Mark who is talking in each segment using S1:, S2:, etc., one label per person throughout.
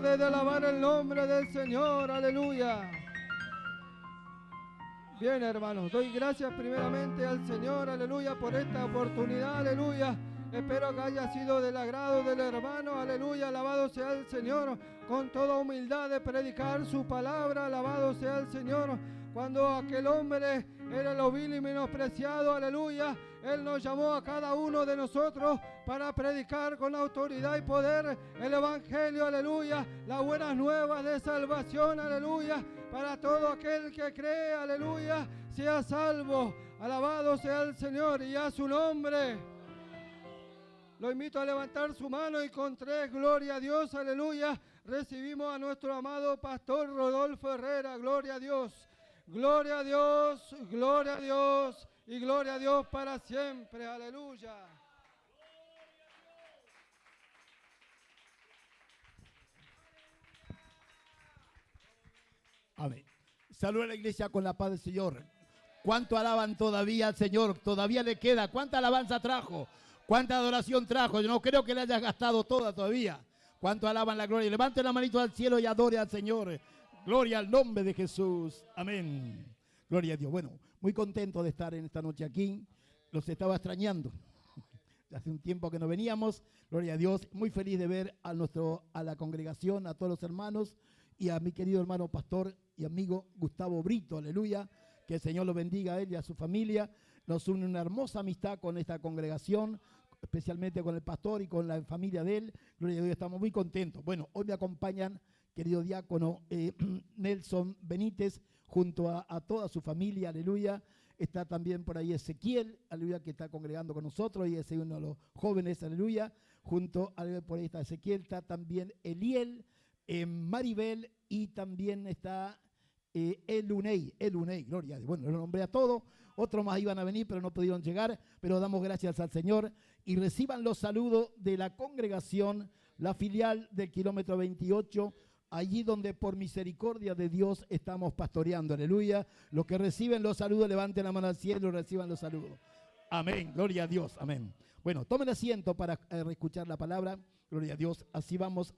S1: tarde de alabar el nombre del Señor, aleluya. Bien, hermanos, doy gracias primeramente al Señor, aleluya, por esta oportunidad, aleluya. Espero que haya sido del agrado del hermano, aleluya, alabado sea el Señor, con toda humildad de predicar su palabra, alabado sea el Señor. Cuando aquel hombre era lo vil y menospreciado, aleluya, Él nos llamó a cada uno de nosotros para predicar con autoridad y poder el Evangelio, aleluya, las buenas nuevas de salvación, aleluya, para todo aquel que cree, aleluya, sea salvo. Alabado sea el Señor y a su nombre. Lo invito a levantar su mano y con tres, gloria a Dios, aleluya, recibimos a nuestro amado pastor Rodolfo Herrera, gloria a Dios. Gloria a Dios, gloria a Dios y gloria a Dios para siempre, aleluya.
S2: Amén. Saluda a la iglesia con la paz del Señor. ¿Cuánto alaban todavía al Señor? Todavía le queda. ¿Cuánta alabanza trajo? ¿Cuánta adoración trajo? Yo no creo que le hayas gastado toda todavía. ¿Cuánto alaban la gloria? Levante la manito al cielo y adore al Señor. Gloria al nombre de Jesús. Amén. Gloria a Dios. Bueno, muy contento de estar en esta noche aquí. Los estaba extrañando. Hace un tiempo que no veníamos. Gloria a Dios. Muy feliz de ver a la congregación, a todos los hermanos y a mi querido hermano pastor y amigo Gustavo Brito. Aleluya. Que el Señor lo bendiga a él y a su familia. Nos une una hermosa amistad con esta congregación, especialmente con el pastor y con la familia de él. Gloria a Dios, estamos muy contentos. Bueno, hoy me acompañan, querido diácono Nelson Benítez, junto a toda su familia, aleluya. Está también por ahí Ezequiel, aleluya, que está congregando con nosotros y es uno de los jóvenes, aleluya. Junto, por ahí está Ezequiel, está también Eliel, Maribel y también está Elunei, gloria a Dios. Bueno, lo nombré a todos, otros más iban a venir, pero no pudieron llegar, pero damos gracias al Señor y reciban los saludos de la congregación, la filial del kilómetro 28, allí donde por misericordia de Dios estamos pastoreando, aleluya. Los que reciben los saludos, levanten la mano al cielo y reciban los saludos. Amén, gloria a Dios, amén. Bueno, tomen asiento para escuchar la palabra, gloria a Dios. Así vamos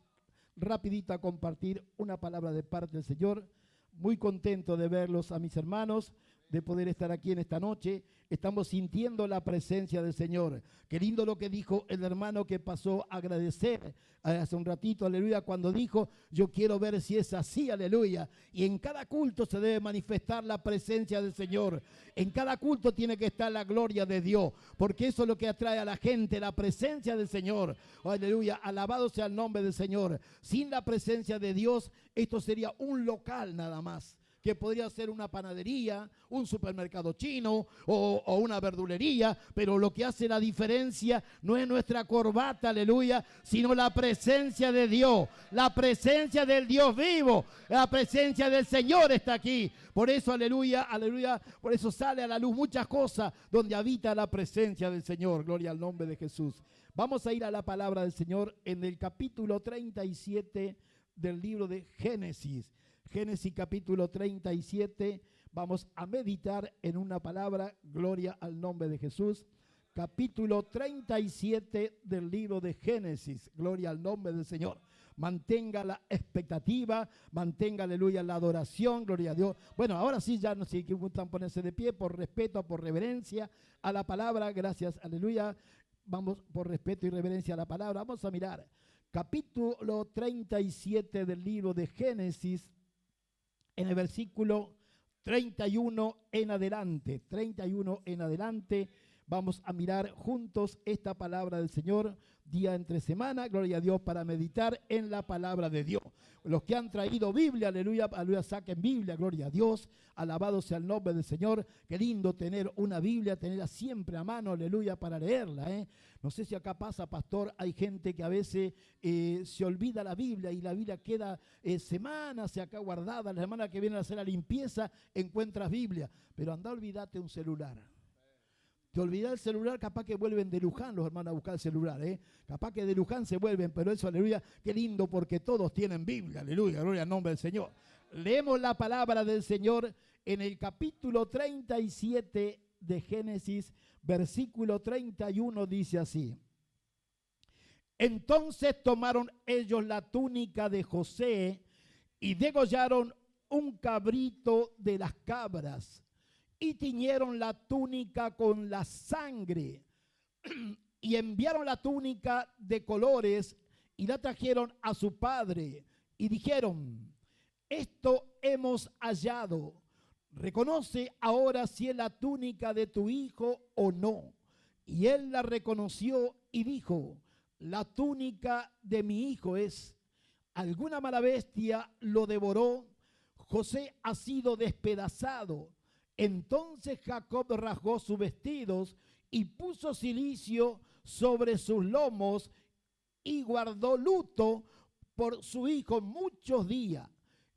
S2: rapidito a compartir una palabra de parte del Señor. Muy contento de verlos a mis hermanos, de poder estar aquí en esta noche. Estamos sintiendo la presencia del Señor. Qué lindo lo que dijo el hermano que pasó a agradecer hace un ratito, aleluya, cuando dijo, yo quiero ver si es así, aleluya. Y en cada culto se debe manifestar la presencia del Señor. En cada culto tiene que estar la gloria de Dios, porque eso es lo que atrae a la gente, la presencia del Señor. Aleluya, alabado sea el nombre del Señor. Sin la presencia de Dios, esto sería un local nada más, que podría ser una panadería, un supermercado chino o una verdulería, pero lo que hace la diferencia no es nuestra corbata, aleluya, sino la presencia de Dios, la presencia del Dios vivo, la presencia del Señor está aquí. Por eso, aleluya, aleluya, por eso sale a la luz muchas cosas donde habita la presencia del Señor, gloria al nombre de Jesús. Vamos a ir a la palabra del Señor en el capítulo 37 del libro de Génesis. Génesis capítulo 37, vamos a meditar en una palabra, gloria al nombre de Jesús. Capítulo 37 del libro de Génesis, gloria al nombre del Señor. Mantenga la expectativa, mantenga, aleluya, la adoración, gloria a Dios. Bueno, ahora sí, ya no sé si gustan ponerse de pie por respeto, por reverencia a la palabra, gracias, aleluya. Vamos por respeto y reverencia a la palabra, vamos a mirar. Capítulo 37 del libro de Génesis, en el versículo 31 en adelante, vamos a mirar juntos esta palabra del Señor, día entre semana, gloria a Dios, para meditar en la palabra de Dios. Los que han traído Biblia, aleluya, aleluya, saquen Biblia, gloria a Dios, alabado sea el nombre del Señor. Qué lindo tener una Biblia, tenerla siempre a mano, aleluya, para leerla, No sé si acá pasa, pastor, hay gente que a veces se olvida la Biblia y la Biblia queda semanas acá guardada. La semana que viene a hacer la limpieza encuentras Biblia, pero anda, olvídate un celular. Te olvidas el celular, capaz que vuelven de Luján los hermanos a buscar el celular, Capaz que de Luján se vuelven, pero eso, aleluya, qué lindo porque todos tienen Biblia, aleluya, gloria al nombre del Señor. Leemos la palabra del Señor en el capítulo 37 de Génesis, versículo 31, dice así. Entonces tomaron ellos la túnica de José y degollaron un cabrito de las cabras y tiñeron la túnica con la sangre y enviaron la túnica de colores y la trajeron a su padre y dijeron: esto hemos hallado. Reconoce ahora si es la túnica de tu hijo o no. Y él la reconoció y dijo: la túnica de mi hijo es. Alguna mala bestia lo devoró. José ha sido despedazado. Entonces Jacob rasgó sus vestidos y puso cilicio sobre sus lomos y guardó luto por su hijo muchos días.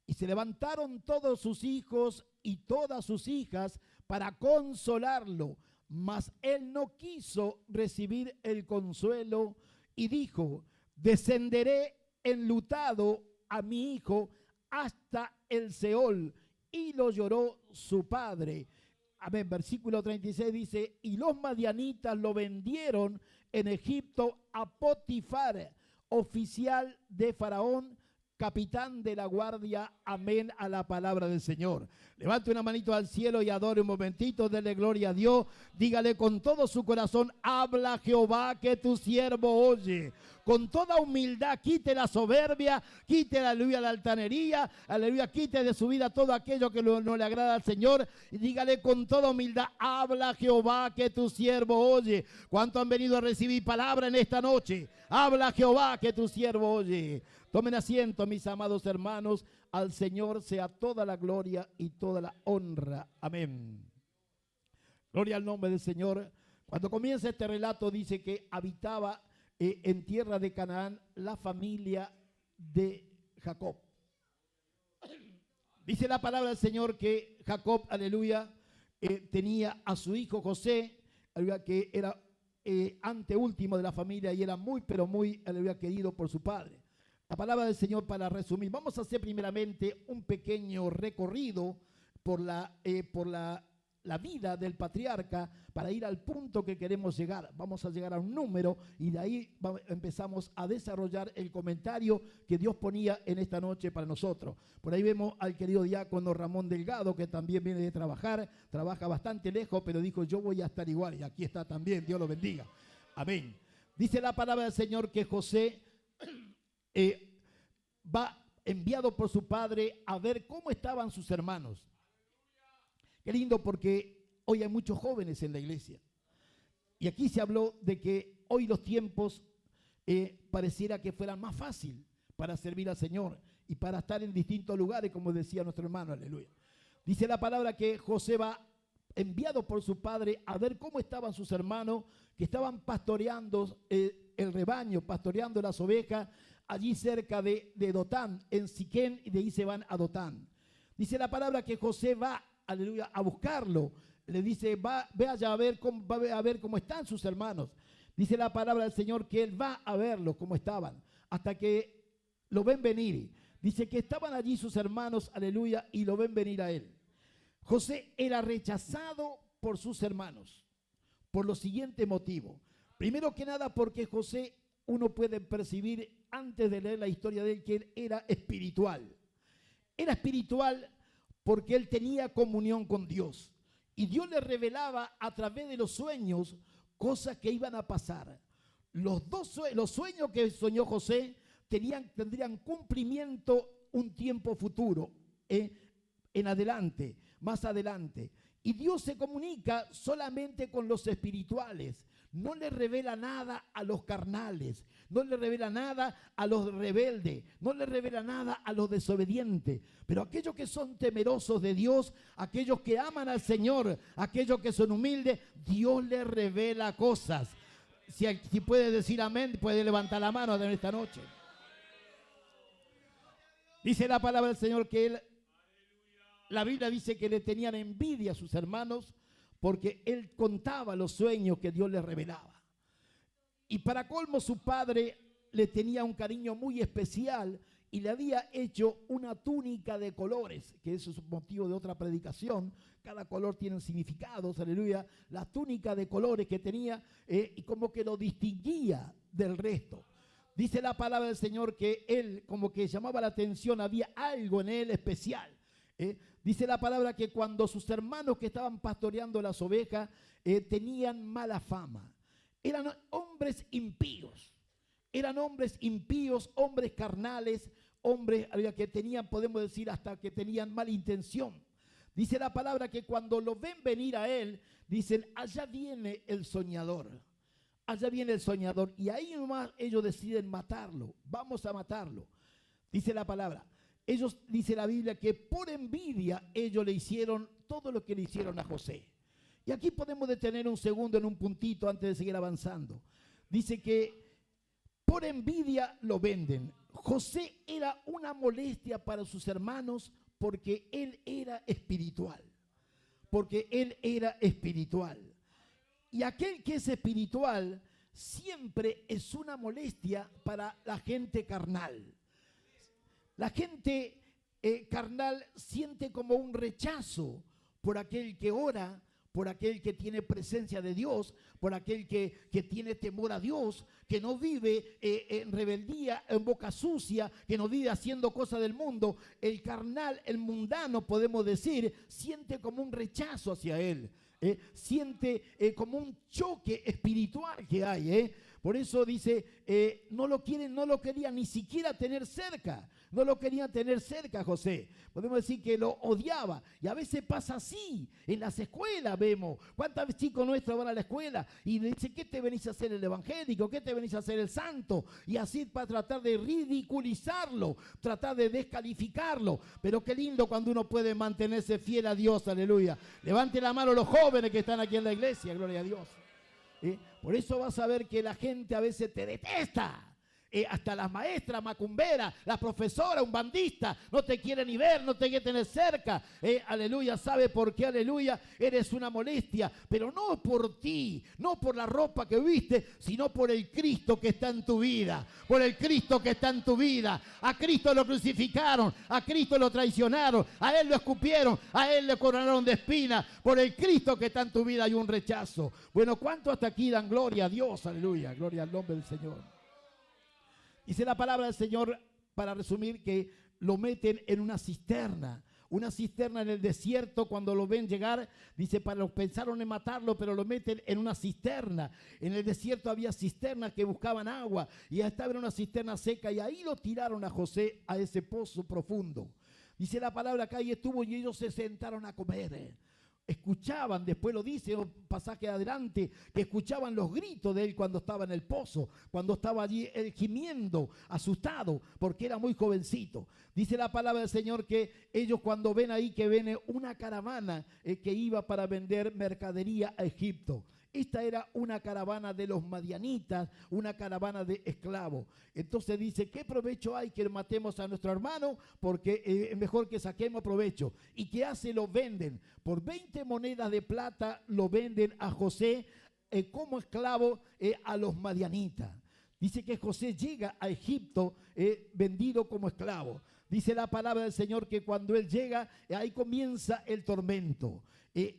S2: Y se levantaron todos sus hijos y todas sus hijas para consolarlo, mas él no quiso recibir el consuelo y dijo: descenderé enlutado a mi hijo hasta el Seol. Y lo lloró su padre. Amén. Versículo 36 dice: y los madianitas lo vendieron en Egipto a Potifar, oficial de Faraón, capitán de la guardia. Amén a la palabra del Señor. Levante una manito al cielo y adore un momentito, dele gloria a Dios. Dígale con todo su corazón: habla Jehová, que tu siervo oye. Con toda humildad, quite la soberbia, quite, aleluya, la altanería, aleluya, quite de su vida todo aquello que no le agrada al Señor. Y dígale con toda humildad: habla Jehová, que tu siervo oye. ¿Cuánto han venido a recibir palabra en esta noche? Habla Jehová, que tu siervo oye. Tomen asiento, mis amados hermanos. Al Señor sea toda la gloria y toda la honra. Amén. Gloria al nombre del Señor. Cuando comienza este relato dice que habitaba en tierra de Canaán la familia de Jacob. Dice la palabra del Señor que Jacob, aleluya, tenía a su hijo José, aleluya, que era anteúltimo de la familia y era muy, pero muy, aleluya, querido por su padre. La palabra del Señor, para resumir, vamos a hacer primeramente un pequeño recorrido por la vida del patriarca para ir al punto que queremos llegar. Vamos a llegar a un número y de ahí empezamos a desarrollar el comentario que Dios ponía en esta noche para nosotros. Por ahí vemos al querido diácono Ramón Delgado, que también viene de trabajar, trabaja bastante lejos, pero dijo: yo voy a estar igual, y aquí está también. Dios lo bendiga. Amén. Dice la palabra del Señor que José va enviado por su padre a ver cómo estaban sus hermanos. Qué lindo, porque hoy hay muchos jóvenes en la iglesia. Y aquí se habló de que hoy los tiempos pareciera que fueran más fácil para servir al Señor y para estar en distintos lugares, como decía nuestro hermano, aleluya. Dice la palabra que José va enviado por su padre a ver cómo estaban sus hermanos, que estaban pastoreando el rebaño, pastoreando las ovejas, allí cerca de Dotán, en Siquén, y de ahí se van a Dotán. Dice la palabra que José va, aleluya, a buscarlo. Le dice: ve allá a ver cómo están sus hermanos. Dice la palabra del Señor que él va a verlos cómo estaban, hasta que lo ven venir. Dice que estaban allí sus hermanos, aleluya, y lo ven venir a él. José era rechazado por sus hermanos por los siguientes motivos. Primero que nada, porque José, uno puede percibir antes de leer la historia de él, que él era espiritual. Era espiritual porque él tenía comunión con Dios. Y Dios le revelaba a través de los sueños cosas que iban a pasar. Los sueños que soñó José tendrían cumplimiento un tiempo futuro, en adelante, más adelante. Y Dios se comunica solamente con los espirituales. No le revela nada a los carnales, no le revela nada a los rebeldes, no le revela nada a los desobedientes. Pero aquellos que son temerosos de Dios, aquellos que aman al Señor, aquellos que son humildes, Dios les revela cosas. Si puede decir amén, puede levantar la mano en esta noche. Dice la palabra del Señor que la Biblia dice que le tenían envidia a sus hermanos, porque él contaba los sueños que Dios le revelaba. Y para colmo, su padre le tenía un cariño muy especial y le había hecho una túnica de colores, que eso es motivo de otra predicación. Cada color tiene significados, aleluya. La túnica de colores que tenía, y como que lo distinguía del resto. Dice la palabra del Señor que él como que llamaba la atención, había algo en él especial. Dice la palabra que cuando sus hermanos que estaban pastoreando las ovejas tenían mala fama, eran hombres impíos, hombres carnales, hombres que tenían, podemos decir, hasta que tenían mala intención. Dice la palabra que cuando lo ven venir a él, dicen, allá viene el soñador. Allá viene el soñador. Y ahí nomás ellos deciden matarlo. Vamos a matarlo. Dice la palabra. Ellos, dice la Biblia, que por envidia ellos le hicieron todo lo que le hicieron a José. Y aquí podemos detener un segundo en un puntito antes de seguir avanzando. Dice que por envidia lo venden. José era una molestia para sus hermanos porque él era espiritual. Porque él era espiritual. Y aquel que es espiritual siempre es una molestia para la gente carnal. La gente carnal siente como un rechazo por aquel que ora, por aquel que tiene presencia de Dios, por aquel que tiene temor a Dios, que no vive en rebeldía, en boca sucia, que no vive haciendo cosas del mundo. El carnal, el mundano, podemos decir, siente como un rechazo hacia él. Siente como un choque espiritual que hay. Por eso dice, no lo quería ni siquiera tener cerca. No lo quería tener cerca José. Podemos decir que lo odiaba. Y a veces pasa así. En las escuelas vemos. ¿Cuántos chicos nuestros van a la escuela? Y dicen, ¿qué te venís a hacer el evangélico? ¿Qué te venís a hacer el santo? Y así para tratar de ridiculizarlo. Tratar de descalificarlo. Pero qué lindo cuando uno puede mantenerse fiel a Dios. Aleluya. Levante la mano los jóvenes que están aquí en la iglesia. Gloria a Dios. Por eso vas a ver que la gente a veces te detesta. Hasta las maestras macumberas, la profesora, un bandista, no te quiere ni ver, no te quiere tener cerca. Aleluya, ¿sabe por qué? Aleluya, eres una molestia, pero no por ti, no por la ropa que viste, sino por el Cristo que está en tu vida, por el Cristo que está en tu vida. A Cristo lo crucificaron, a Cristo lo traicionaron, a Él lo escupieron, a Él le coronaron de espina. Por el Cristo que está en tu vida hay un rechazo. Bueno, ¿cuánto hasta aquí dan gloria a Dios? Aleluya, gloria al nombre del Señor. Dice la palabra del Señor, para resumir, que lo meten en una cisterna en el desierto. Cuando lo ven llegar, dice, pensaron en matarlo, pero lo meten en una cisterna. En el desierto había cisternas que buscaban agua, y estaba en una cisterna seca, y ahí lo tiraron a José a ese pozo profundo. Dice la palabra que ahí estuvo, y ellos se sentaron a comer. Escuchaban, después lo dice, un pasaje adelante, que escuchaban los gritos de él cuando estaba en el pozo, cuando estaba allí él gimiendo, asustado, porque era muy jovencito. Dice la palabra del Señor que ellos cuando ven ahí que viene una caravana que iba para vender mercadería a Egipto. Esta era una caravana de los madianitas, una caravana de esclavos. Entonces dice, ¿qué provecho hay que matemos a nuestro hermano? Porque es mejor que saquemos provecho. ¿Y qué hace? Lo venden. Por 20 monedas de plata lo venden a José como esclavo a los madianitas. Dice que José llega a Egipto vendido como esclavo. Dice la palabra del Señor que cuando él llega, ahí comienza el tormento.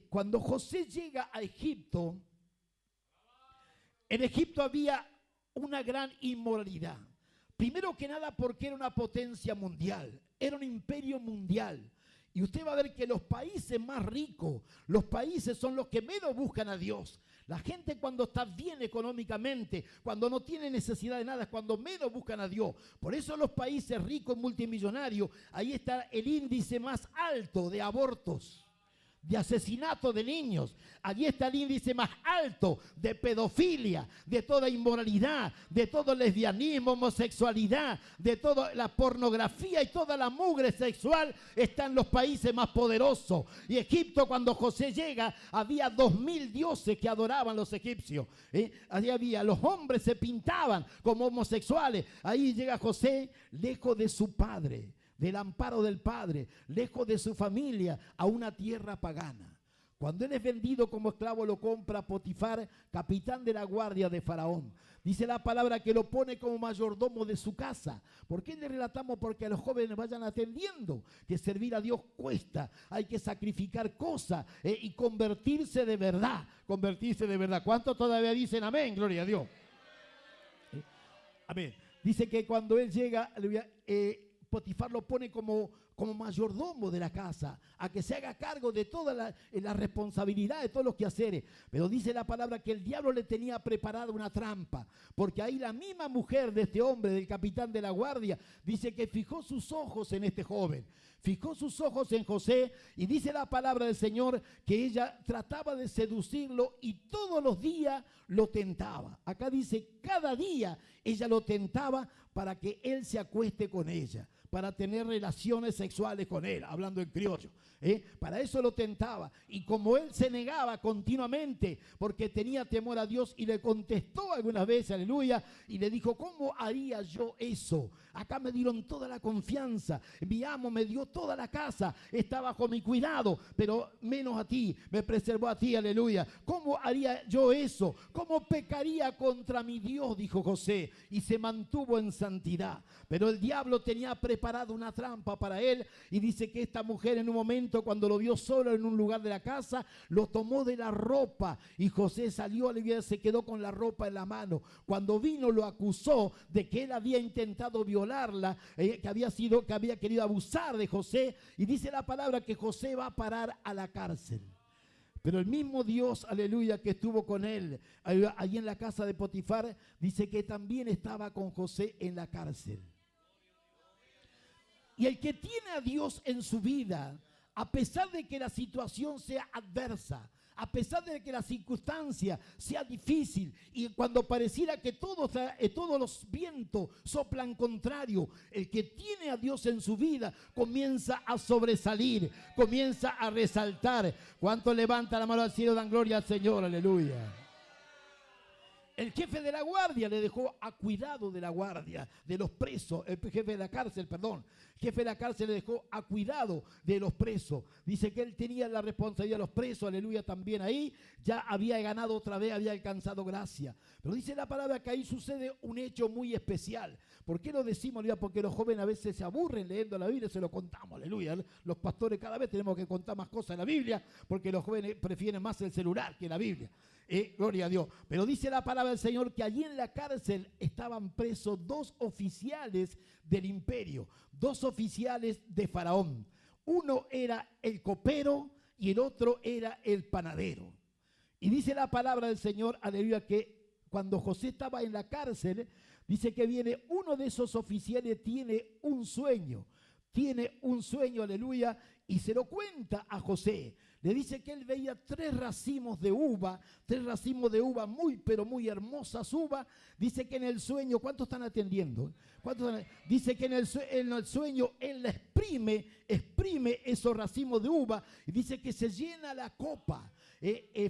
S2: Cuando José llega a Egipto, en Egipto había una gran inmoralidad. Primero que nada porque era una potencia mundial, era un imperio mundial. Y usted va a ver que los países más ricos, los países son los que menos buscan a Dios. La gente cuando está bien económicamente, cuando no tiene necesidad de nada, es cuando menos buscan a Dios. Por eso los países ricos, multimillonarios, ahí está el índice más alto de abortos, de asesinato de niños. Allí está el índice más alto de pedofilia, de toda inmoralidad, de todo lesbianismo, homosexualidad, de toda la pornografía y toda la mugre sexual está en los países más poderosos. Y Egipto, cuando José llega, había 2000 dioses que adoraban los egipcios. Allí había, los hombres se pintaban como homosexuales. Ahí llega José, lejos de su padre, del amparo del padre, lejos de su familia, a una tierra pagana. Cuando él es vendido como esclavo, lo compra Potifar, capitán de la guardia de Faraón. Dice la palabra que lo pone como mayordomo de su casa. ¿Por qué le relatamos? Porque a los jóvenes vayan atendiendo que servir a Dios cuesta. Hay que sacrificar cosas y convertirse de verdad. Convertirse de verdad. ¿Cuántos todavía dicen amén? Gloria a Dios. Amén. Dice que cuando él llega, Potifar lo pone como mayordomo de la casa, a que se haga cargo de toda la responsabilidad de todos los quehaceres. Pero dice la palabra que el diablo le tenía preparada una trampa, porque ahí la misma mujer de este hombre, del capitán de la guardia, dice que fijó sus ojos en este joven, fijó sus ojos en José, y dice la palabra del Señor que ella trataba de seducirlo y todos los días lo tentaba. Acá dice, cada día ella lo tentaba para que él se acueste con ella, para tener relaciones sexuales con él, hablando en criollo. Para eso lo tentaba. Y como él se negaba continuamente porque tenía temor a Dios, y le contestó algunas veces, aleluya, y le dijo, ¿cómo haría yo eso? Acá me dieron toda la confianza, mi amo me dio toda la casa, está bajo mi cuidado, pero menos a ti, me preservó a ti, aleluya. ¿Cómo haría yo eso? ¿Cómo pecaría contra mi Dios? Dijo José, y se mantuvo en santidad. Pero el diablo tenía preparado una trampa para él, y dice que esta mujer en un momento, cuando lo vio solo en un lugar de la casa, lo tomó de la ropa, y José salió, se quedó con la ropa en la mano. Cuando vino, lo acusó de que él había intentado violarla, que había querido abusar de José, y dice la palabra que José va a parar a la cárcel. Pero el mismo Dios, aleluya, que estuvo con él allí en la casa de Potifar, dice que también estaba con José en la cárcel. Y el que tiene a Dios en su vida, a pesar de que la situación sea adversa, a pesar de que la circunstancia sea difícil, y cuando pareciera que todos los vientos soplan contrario, el que tiene a Dios en su vida comienza a sobresalir, comienza a resaltar. ¿Cuánto levanta la mano al cielo, dan gloria al Señor? Aleluya. El jefe de la guardia le dejó a cuidado de la guardia, de los presos, el jefe de la cárcel, perdón. El jefe de la cárcel le dejó a cuidado de los presos. Dice que él tenía la responsabilidad de los presos, aleluya, también ahí. Ya había ganado otra vez, había alcanzado gracia. Pero dice la palabra que ahí sucede un hecho muy especial. ¿Por qué lo decimos, aleluya? Porque los jóvenes a veces se aburren leyendo la Biblia, se lo contamos, aleluya. Los pastores cada vez tenemos que contar más cosas en la Biblia, porque los jóvenes prefieren más el celular que la Biblia. Gloria a Dios. Pero dice la palabra del Señor que allí en la cárcel estaban presos 2 oficiales del imperio, 2 oficiales de Faraón. Uno era el copero y el otro era el panadero. Y dice la palabra del Señor, aleluya, que cuando José estaba en la cárcel, dice que viene uno de esos oficiales, tiene un sueño, aleluya, y se lo cuenta a José. Le dice que él veía 3 racimos de uva, muy, pero muy hermosas uvas. Dice que en el sueño, ¿cuántos están atendiendo? Dice que en el sueño él exprime esos racimos de uva, y dice que se llena la copa.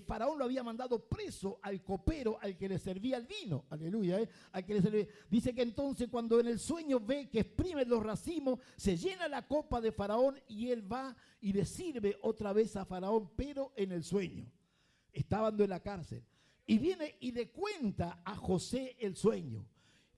S2: Faraón lo había mandado preso al copero, al que le servía el vino, aleluya, al que le servía. Dice que entonces cuando en el sueño ve que exprime los racimos, se llena la copa de Faraón, y él va y le sirve otra vez a Faraón, pero en el sueño, estando en la cárcel. Y viene y le cuenta a José el sueño.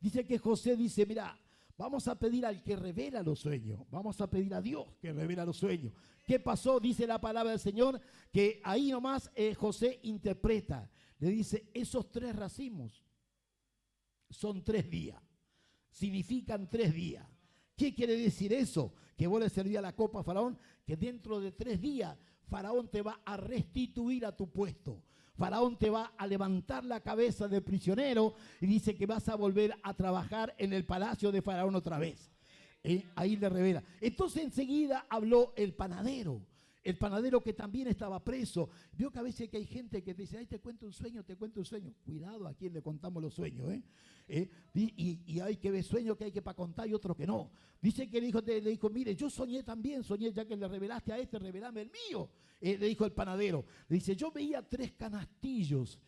S2: Dice que José dice, mira, vamos a pedir al que revela los sueños, vamos a pedir a Dios que revela los sueños. ¿Qué pasó? Dice la palabra del Señor que ahí nomás José interpreta. Le dice, esos 3 racimos son 3 días, significan 3 días. ¿Qué quiere decir eso? Que vos le servías la copa a Faraón, que dentro de 3 días Faraón te va a restituir a tu puesto. Faraón te va a levantar la cabeza de prisionero, y dice que vas a volver a trabajar en el palacio de Faraón otra vez. Ahí le revela. Entonces enseguida habló el panadero que también estaba preso. Vio que a veces que hay gente que te dice, ay, te cuento un sueño. Cuidado a quien le contamos los sueños, y hay que ver sueños que hay que para contar y otros que no. Dice que le dijo, mire, yo soñé, ya que le revelaste a este, revelame el mío. Le dijo el panadero. Le dice, yo veía 3 canastillos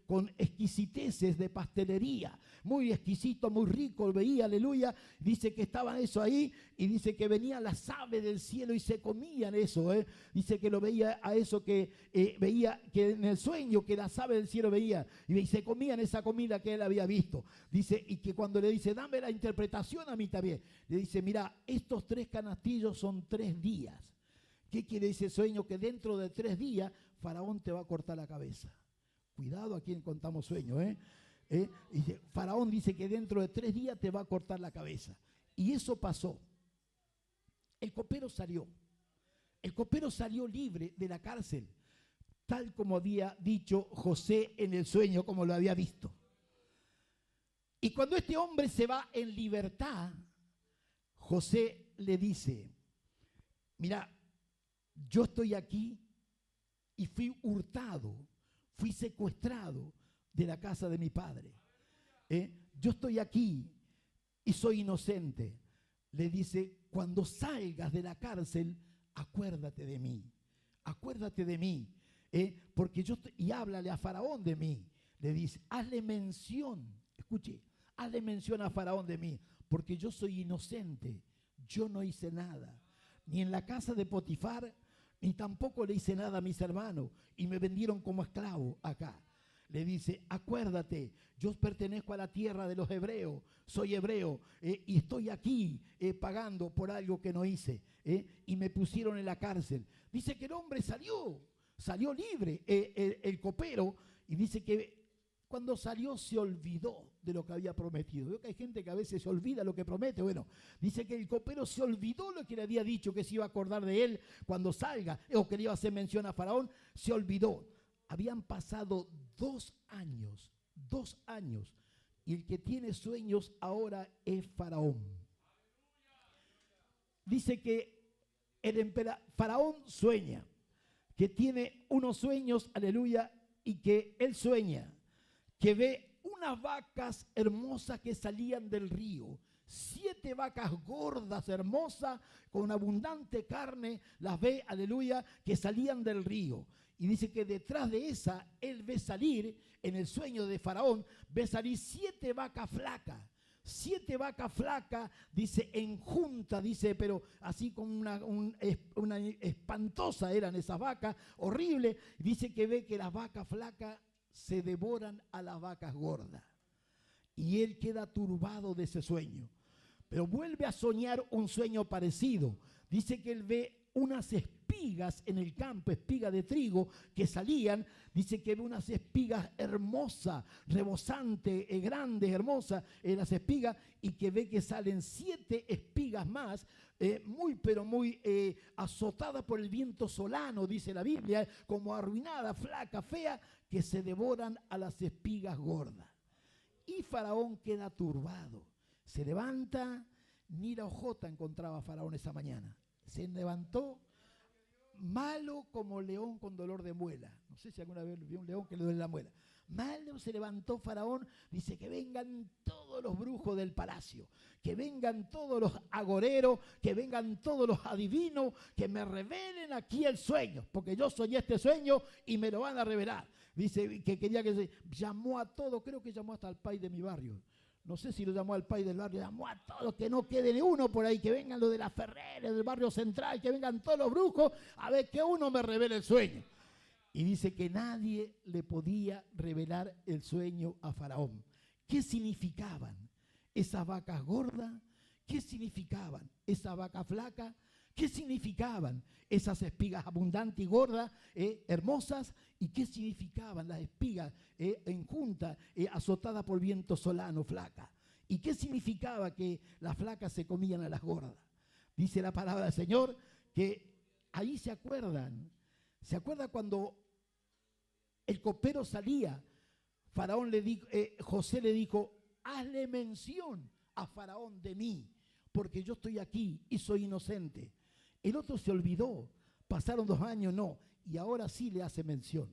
S2: con exquisiteces de pastelería, muy exquisito, muy rico, veía, aleluya. Dice que estaban eso ahí, y dice que venían las aves del cielo y se comían eso, dice que lo veía a eso, que veía que en el sueño que las aves del cielo veían, y se comían esa comida que él había visto. Dice, y que cuando le dice, dame la interpretación a mí también, le dice, mira, estos 3 canastillos son 3 días. ¿Qué quiere decir el sueño? Que dentro de 3 días Faraón te va a cortar la cabeza. Cuidado a quien contamos sueños, Y Faraón dice que dentro de 3 días te va a cortar la cabeza. Y eso pasó. El copero salió. El copero salió libre de la cárcel, tal como había dicho José en el sueño, como lo había visto. Y cuando este hombre se va en libertad, José le dice, mira, yo estoy aquí y fui hurtado, fui secuestrado de la casa de mi padre. Yo estoy aquí y soy inocente. Le dice, cuando salgas de la cárcel, acuérdate de mí, acuérdate de mí, porque yo estoy, y háblale a Faraón de mí. Le dice, hazle mención, escuche, hazle mención a Faraón de mí, porque yo soy inocente, yo no hice nada, ni en la casa de Potifar, ni tampoco le hice nada a mis hermanos, y me vendieron como esclavo acá. Le dice, acuérdate, yo pertenezco a la tierra de los hebreos, soy hebreo, y estoy aquí pagando por algo que no hice, y me pusieron en la cárcel. Dice que el hombre salió libre, el copero, y dice que cuando salió se olvidó de lo que había prometido. Veo que hay gente que a veces se olvida lo que promete. Bueno, dice que el copero se olvidó lo que le había dicho, que se iba a acordar de él cuando salga, o que le iba a hacer mención a Faraón, se olvidó. Habían pasado 2 años, 2 años, y el que tiene sueños ahora es Faraón. Dice que Faraón sueña, que tiene unos sueños, aleluya, y que él sueña, que ve unas vacas hermosas que salían del río. 7 vacas gordas, hermosas, con abundante carne, las ve, aleluya, que salían del río. Y dice que detrás de esa, él ve salir, en el sueño de Faraón, ve salir 7 vacas flacas. 7 vacas flacas, dice, en junta, dice, pero así como una espantosa eran esas vacas, horrible. Dice que ve que las vacas flacas se devoran a las vacas gordas. Y él queda turbado de ese sueño. Pero vuelve a soñar un sueño parecido. Dice que él ve unas espigas en el campo, espigas de trigo que salían. Dice que ve unas espigas hermosas, rebosantes, grandes, hermosas, las espigas, y que ve que salen 7 espigas más, muy azotadas por el viento solano, dice la Biblia, como arruinadas, flacas, feas, que se devoran a las espigas gordas. Y Faraón queda turbado. Se levanta, ni la hojota encontraba Faraón esa mañana. Se levantó malo como león con dolor de muela. No sé si alguna vez vio un león que le duele la muela. Malo se levantó Faraón, dice que vengan todos los brujos del palacio, que vengan todos los agoreros, que vengan todos los adivinos, que me revelen aquí el sueño, porque yo soñé este sueño y me lo van a revelar. Dice que quería que se llamó a todos, creo que llamó hasta al país de mi barrio. No sé si lo llamó al país del barrio, llamó a todos, que no quede ni uno por ahí, que vengan los de la Ferrera, del barrio central, que vengan todos los brujos, a ver que uno me revele el sueño. Y dice que nadie le podía revelar el sueño a Faraón. ¿Qué significaban esas vacas gordas? ¿Qué significaban esas vacas flacas? ¿Qué significaban esas espigas abundantes y gordas, hermosas? ¿Y qué significaban las espigas en junta, azotadas por viento solano, flacas? ¿Y qué significaba que las flacas se comían a las gordas? Dice la palabra del Señor que ahí se acuerdan. ¿Se acuerda cuando el copero salía? Faraón le dijo, José le dijo, hazle mención a Faraón de mí, porque yo estoy aquí y soy inocente. El otro se olvidó, pasaron 2 años, no, y ahora sí le hace mención.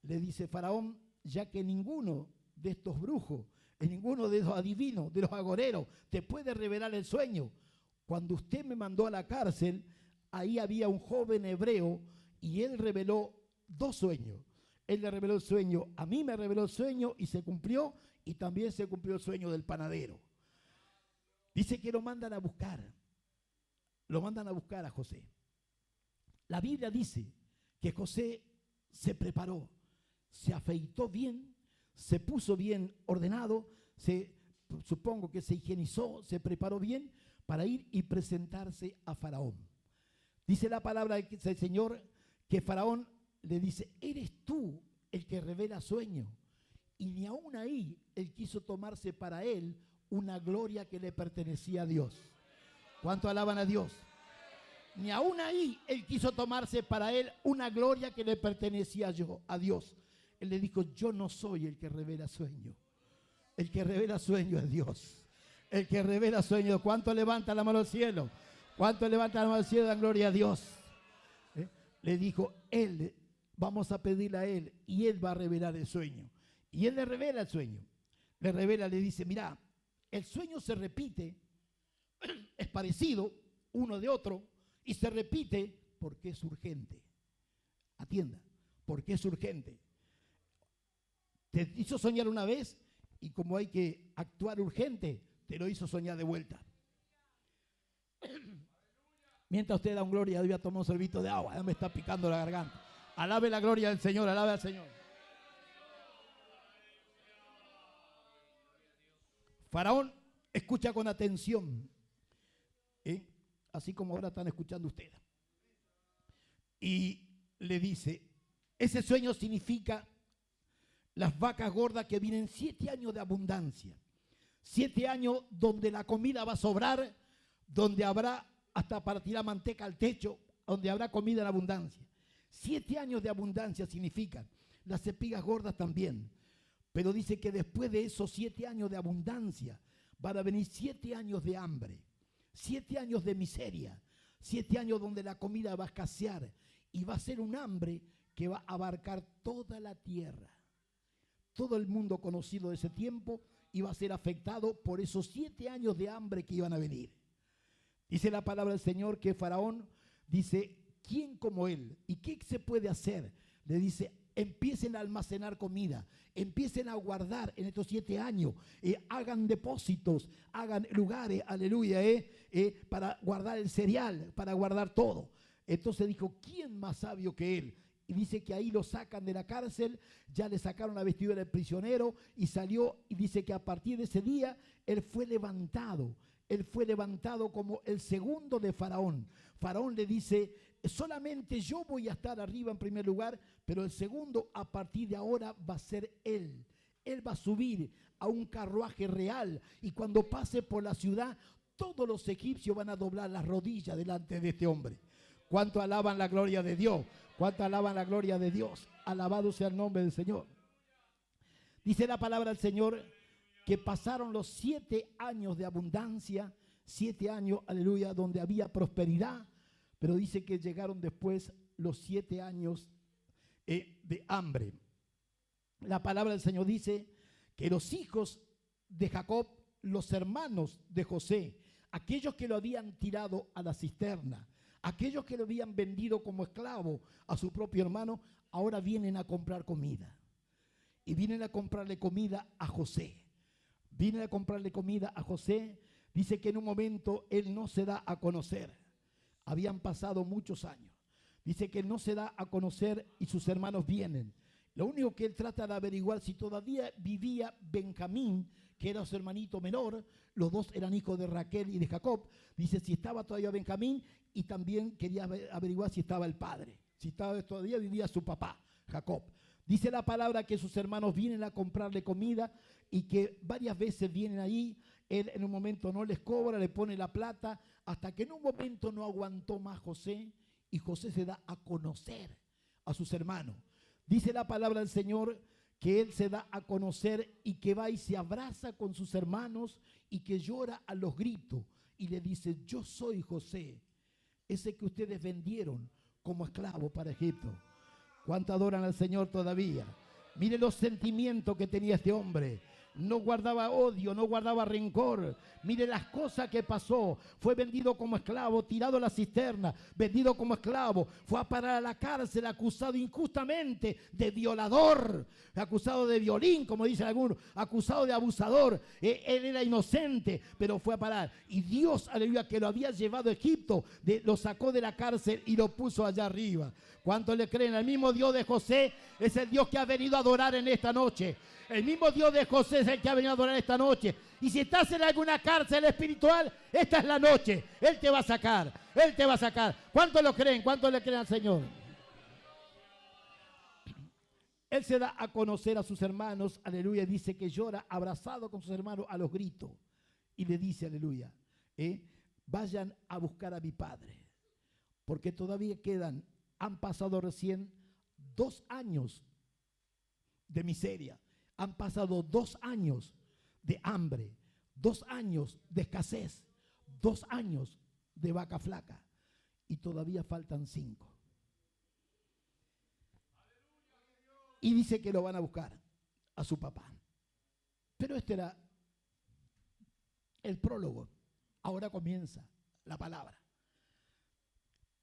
S2: Le dice Faraón, ya que ninguno de estos brujos, ninguno de los adivinos, de los agoreros, te puede revelar el sueño. Cuando usted me mandó a la cárcel, ahí había un joven hebreo y él reveló 2 sueños. Él le reveló el sueño, a mí me reveló el sueño y se cumplió, y también se cumplió el sueño del panadero. Dice que lo mandan a buscar a José. La Biblia dice que José se preparó, se afeitó bien, se puso bien ordenado, supongo que se higienizó, se preparó bien para ir y presentarse a Faraón. Dice la palabra del Señor que Faraón le dice, ¿eres tú el que revela sueño? Y ni aún ahí él quiso tomarse para él una gloria que le pertenecía a Dios. ¿Cuánto alaban a Dios? Ni aún ahí él quiso tomarse para él una gloria que le pertenecía a Dios. Él le dijo, yo no soy el que revela sueño. El que revela sueño es Dios. El que revela sueño. ¿Cuánto levanta la mano al cielo? ¿Cuánto levanta la mano al cielo y dan gloria a Dios? Le dijo, vamos a pedirle a él y él va a revelar el sueño. Y él le revela el sueño. Le revela, le dice, mira, el sueño se repite, es parecido uno de otro y se repite porque es urgente. Atienda, porque es urgente. Te hizo soñar una vez y como hay que actuar urgente, te lo hizo soñar de vuelta. Mientras usted da un gloria a Dios, toma un sorbito de agua, ya me está picando la garganta. Alabe la gloria del Señor, alabe al Señor. Faraón escucha con atención, así como ahora están escuchando ustedes. Y le dice, ese sueño significa las vacas gordas que vienen 7 años de abundancia. 7 años donde la comida va a sobrar, donde habrá hasta para tirar manteca al techo, donde habrá comida en abundancia. 7 años de abundancia significan, las espigas gordas también. Pero dice que después de esos 7 años de abundancia, van a venir 7 años de hambre, 7 años de miseria, 7 años donde la comida va a escasear y va a ser un hambre que va a abarcar toda la tierra. Todo el mundo conocido de ese tiempo iba a ser afectado por esos 7 años de hambre que iban a venir. Dice la palabra del Señor que Faraón dice, ¿quién como él? ¿Y qué se puede hacer? Le dice, empiecen a almacenar comida, empiecen a guardar en estos 7 años, hagan depósitos, hagan lugares, aleluya, para guardar el cereal, para guardar todo. Entonces dijo, ¿quién más sabio que él? Y dice que ahí lo sacan de la cárcel, ya le sacaron la vestidura del prisionero y salió, y dice que a partir de ese día él fue levantado como el segundo de Faraón. Faraón le dice, solamente yo voy a estar arriba en primer lugar, pero el segundo a partir de ahora va a ser él. Él va a subir a un carruaje real y cuando pase por la ciudad, todos los egipcios van a doblar las rodillas delante de este hombre. ¿Cuánto alaban la gloria de Dios? ¿Cuánto alaban la gloria de Dios? Alabado sea el nombre del Señor. Dice la palabra del Señor que pasaron los 7 años de abundancia, 7 años, aleluya, donde había prosperidad, pero dice que llegaron después los 7 años de hambre. La palabra del Señor dice que los hijos de Jacob, los hermanos de José, aquellos que lo habían tirado a la cisterna, aquellos que lo habían vendido como esclavo a su propio hermano, ahora vienen a comprar comida. Y vienen a comprarle comida a José. Vienen a comprarle comida a José. Dice que en un momento él no se da a conocer. Habían pasado muchos años. Dice que él no se da a conocer y sus hermanos vienen. Lo único que él trata de averiguar si todavía vivía Benjamín, que era su hermanito menor. Los dos eran hijos de Raquel y de Jacob. Dice si estaba todavía Benjamín y también quería averiguar si estaba el padre. Si todavía vivía su papá, Jacob. Dice la palabra que sus hermanos vienen a comprarle comida y que varias veces vienen ahí. Él en un momento no les cobra, le pone la plata, hasta que en un momento no aguantó más José y José se da a conocer a sus hermanos. Dice la palabra del Señor que él se da a conocer y que va y se abraza con sus hermanos y que llora a los gritos y le dice, yo soy José, ese que ustedes vendieron como esclavo para Egipto. ¿Cuánto adoran al Señor todavía? Mire los sentimientos que tenía este hombre. No guardaba odio, no guardaba rencor. Mire las cosas que pasó. Fue vendido como esclavo, tirado a la cisterna, vendido como esclavo. Fue a parar a la cárcel, acusado injustamente de violador, acusado de violín, como dicen algunos, acusado de abusador. Él era inocente, pero fue a parar. Y Dios, aleluya, que lo había llevado a Egipto, lo sacó de la cárcel y lo puso allá arriba. ¿Cuántos le creen? El mismo Dios de José es el Dios que ha venido a adorar en esta noche. El mismo Dios de José es el que ha venido a adorar esta noche. Y si estás en alguna cárcel espiritual, esta es la noche. Él te va a sacar. Él te va a sacar. ¿Cuántos lo creen? ¿Cuántos le creen al Señor? Él se da a conocer a sus hermanos, aleluya, dice que llora abrazado con sus hermanos a los gritos. Y le dice, aleluya, vayan a buscar a mi padre, porque todavía han pasado recién 2 años de miseria, han pasado 2 años de hambre, 2 años de escasez, 2 años de vaca flaca, y todavía faltan 5. Y dice que lo van a buscar a su papá. Pero este era el prólogo. Ahora comienza la palabra.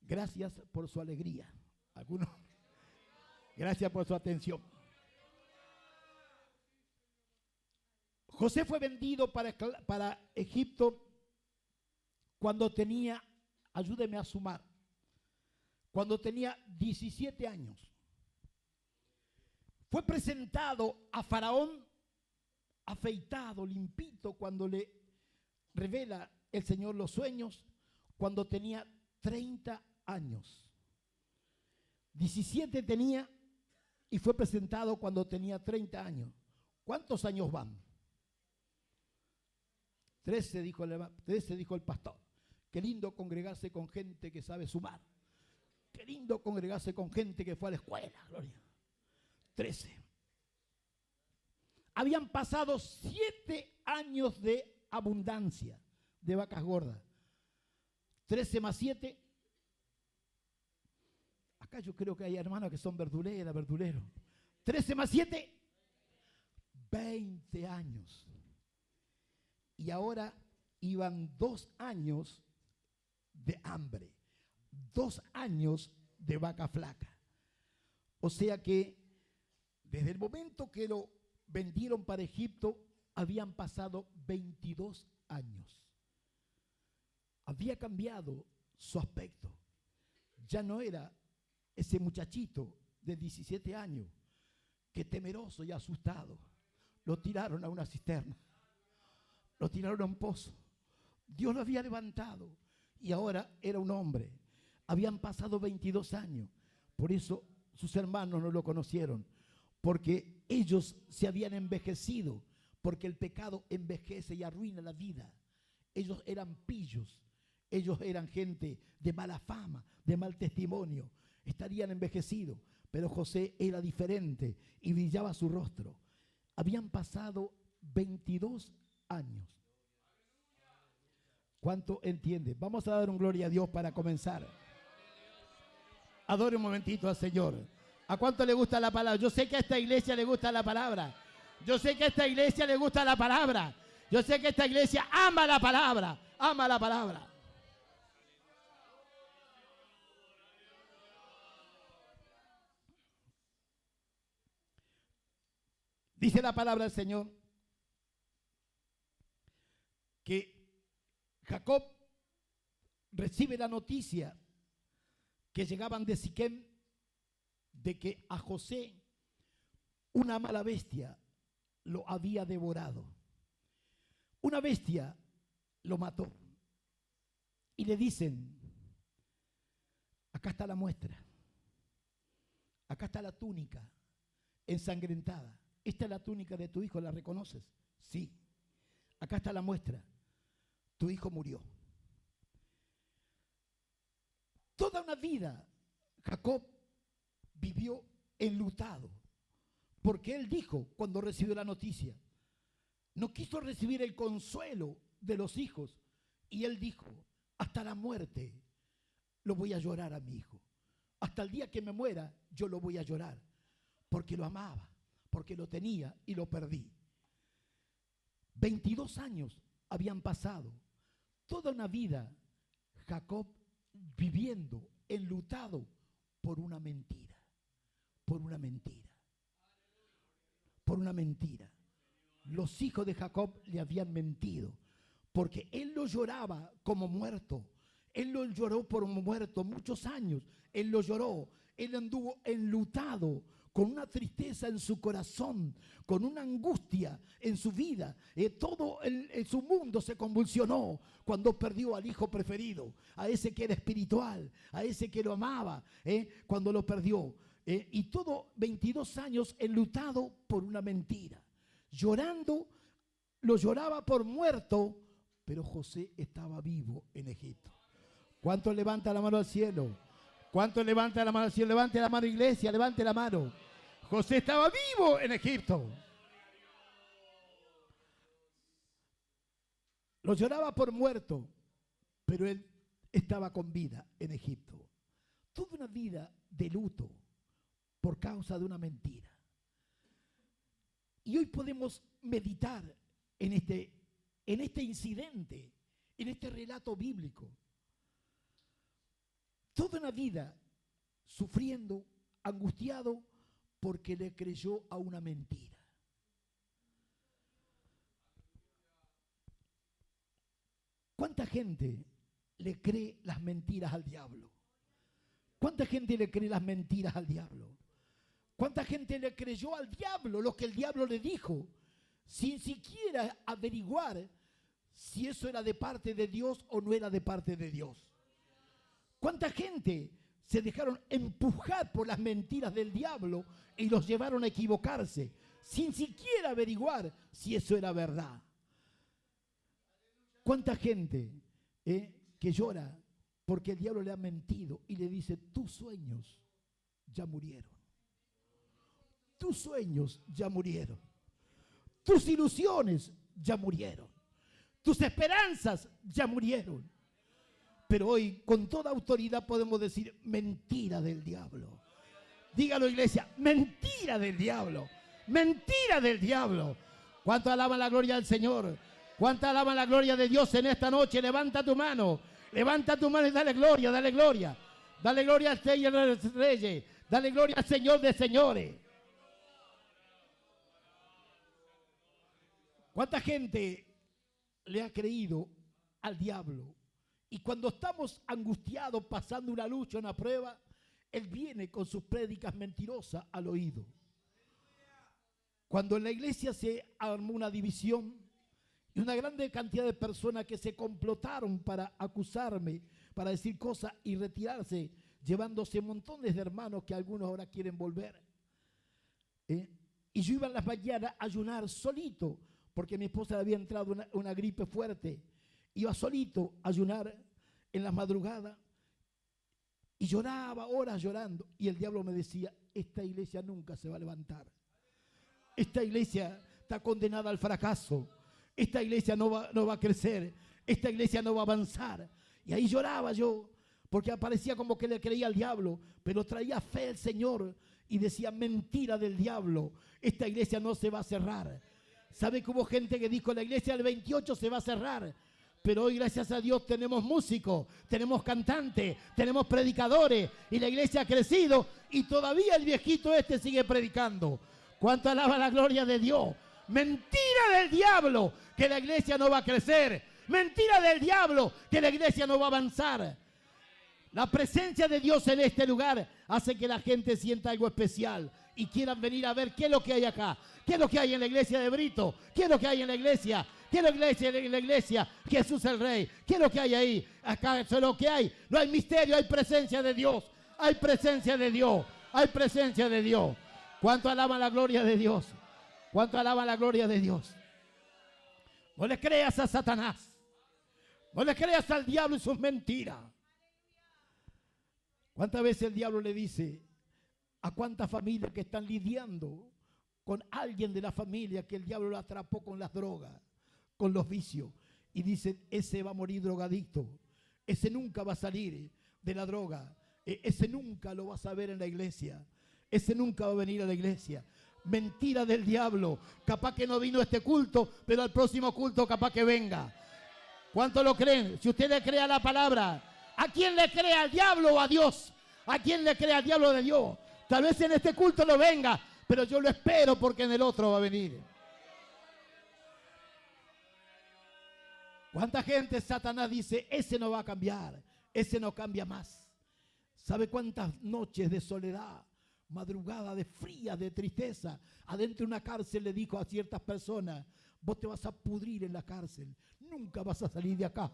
S2: Gracias por su alegría. Algunos, gracias por su atención. José fue vendido para Egipto cuando tenía, ayúdeme a sumar, cuando tenía 17 años. Fue presentado a Faraón afeitado, limpito, cuando le revela el Señor los sueños, cuando tenía 30 años. 17 tenía y fue presentado cuando tenía 30 años. ¿Cuántos años van? 13 dijo el pastor. Qué lindo congregarse con gente que sabe sumar. Qué lindo congregarse con gente que fue a la escuela, gloria. 13. Habían pasado 7 años de abundancia de vacas gordas. 13 más 7. Acá yo creo que hay hermanos que son verduleros. 13 más 7. 20 años. Y ahora iban 2 años de hambre. 2 años de vaca flaca. O sea que desde el momento que lo vendieron para Egipto, habían pasado 22 años. Había cambiado su aspecto. Ya no era ese muchachito de 17 años que temeroso y asustado lo tiraron a una cisterna, lo tiraron a un pozo. Dios lo había levantado y ahora era un hombre. Habían pasado 22 años. Por eso sus hermanos no lo conocieron, porque ellos se habían envejecido, porque el pecado envejece y arruina la vida. Ellos eran pillos, ellos eran gente de mala fama, de mal testimonio, estarían envejecidos, pero José era diferente y brillaba su rostro. Habían pasado 22 años. ¿Cuánto entiende? Vamos a dar un gloria a Dios para comenzar. Adore un momentito al Señor. ¿A cuánto le gusta la palabra? Yo sé que a esta iglesia le gusta la palabra. Yo sé que a esta iglesia le gusta la palabra. Yo sé que esta iglesia ama la palabra. Ama la palabra. Dice la palabra del Señor que Jacob recibe la noticia que llegaban de Siquem de que a José una mala bestia lo había devorado. Una bestia lo mató. Y le dicen, acá está la muestra. Acá está la túnica ensangrentada. Esta es la túnica de tu hijo, ¿la reconoces? Sí. Acá está la muestra. Tu hijo murió. Toda una vida Jacob vivió enlutado, porque él dijo cuando recibió la noticia, no quiso recibir el consuelo de los hijos, y él dijo, hasta la muerte lo voy a llorar a mi hijo. Hasta el día que me muera yo lo voy a llorar, porque lo amaba, porque lo tenía y lo perdí. 22 años habían pasado, toda una vida Jacob viviendo enlutado por una mentira, por una mentira, por una mentira. Los hijos de Jacob le habían mentido, porque él lo lloraba como muerto. Él lo lloró por muerto muchos años. Él lo lloró. Él anduvo enlutado, con una tristeza en su corazón, con una angustia en su vida. Todo su mundo se convulsionó cuando perdió al hijo preferido, a ese que era espiritual, a ese que lo amaba, cuando lo perdió. y todo 22 años enlutado por una mentira. Llorando, lo lloraba por muerto, pero José estaba vivo en Egipto. ¿Cuánto levanta la mano al cielo? ¿Cuánto levanta la mano al cielo? Levante la mano, iglesia, levante la mano. José estaba vivo en Egipto. Lo lloraba por muerto, pero él estaba con vida en Egipto. Toda una vida de luto por causa de una mentira. Y hoy podemos meditar en este incidente, en este relato bíblico. Toda una vida sufriendo, angustiado, porque le creyó a una mentira. ¿Cuánta gente le cree las mentiras al diablo? ¿Cuánta gente le cree las mentiras al diablo? ¿Cuánta gente le creyó al diablo lo que el diablo le dijo, sin siquiera averiguar si eso era de parte de Dios o no era de parte de Dios? ¿Cuánta gente se dejaron empujar por las mentiras del diablo y los llevaron a equivocarse, sin siquiera averiguar si eso era verdad? ¿Cuánta gente que llora porque el diablo le ha mentido y le dice, tus sueños ya murieron? Tus sueños ya murieron. Tus ilusiones ya murieron. Tus esperanzas ya murieron. Pero hoy con toda autoridad podemos decir, mentira del diablo. Dígalo, iglesia, mentira del diablo. Mentira del diablo. ¿Cuánto alaban la gloria del Señor? ¿Cuánto alaban la gloria de Dios en esta noche? Levanta tu mano y dale gloria, dale gloria. Dale gloria al Rey de los Reyes. Dale gloria al Señor de señores. ¿Cuánta gente le ha creído al diablo? Y cuando estamos angustiados, pasando una lucha, una prueba, él viene con sus prédicas mentirosas al oído. Cuando en la iglesia se armó una división y una grande cantidad de personas que se complotaron para acusarme, para decir cosas y retirarse, llevándose montones de hermanos que algunos ahora quieren volver. Y yo iba en las mañanas a ayunar solito, porque a mi esposa le había entrado una gripe fuerte. Iba solito a ayunar en las madrugadas y lloraba horas llorando. Y el diablo me decía, esta iglesia nunca se va a levantar. Esta iglesia está condenada al fracaso. Esta iglesia no va a crecer. Esta iglesia no va a avanzar. Y ahí lloraba yo, porque parecía como que le creía al diablo, pero traía fe al Señor y decía, mentira del diablo. Esta iglesia no se va a cerrar. ¿Sabe que hubo gente que dijo, la iglesia del 28 se va a cerrar? Pero hoy, gracias a Dios, tenemos músicos, tenemos cantantes, tenemos predicadores, y la iglesia ha crecido, y todavía el viejito este sigue predicando. ¿Cuánto alaba la gloria de Dios? Mentira del diablo, que la iglesia no va a crecer. Mentira del diablo, que la iglesia no va a avanzar. La presencia de Dios en este lugar hace que la gente sienta algo especial y quieran venir a ver qué es lo que hay acá. ¿Qué es lo que hay en la iglesia de Brito? ¿Qué es lo que hay en la iglesia? ¿Qué es lo que hay en la iglesia? Jesús el Rey. ¿Qué es lo que hay ahí? Acá eso es lo que hay. No hay misterio, hay presencia de Dios. Hay presencia de Dios. Hay presencia de Dios. ¿Cuánto alaban la gloria de Dios? ¿Cuánto alaban la gloria de Dios? No le creas a Satanás. No le creas al diablo y sus mentiras. ¿Cuántas veces el diablo le dice a cuántas familias que están lidiando con alguien de la familia que el diablo lo atrapó con las drogas, con los vicios, y dicen, ese va a morir drogadicto, ese nunca va a salir de la droga, ese nunca lo vas a ver en la iglesia, ese nunca va a venir a la iglesia? Mentira del diablo. Capaz que no vino a este culto, pero al próximo culto capaz que venga. ¿Cuánto lo creen? Si usted le cree a la palabra, ¿a quién le cree, al diablo o a Dios? ¿A quién le cree, al diablo o a Dios? Tal vez en este culto no venga, pero yo lo espero porque en el otro va a venir. ¿Cuánta gente Satanás dice, ese no va a cambiar, ese no cambia más? ¿Sabe cuántas noches de soledad, madrugada de fría, de tristeza, adentro de una cárcel le dijo a ciertas personas, vos te vas a pudrir en la cárcel, nunca vas a salir de acá?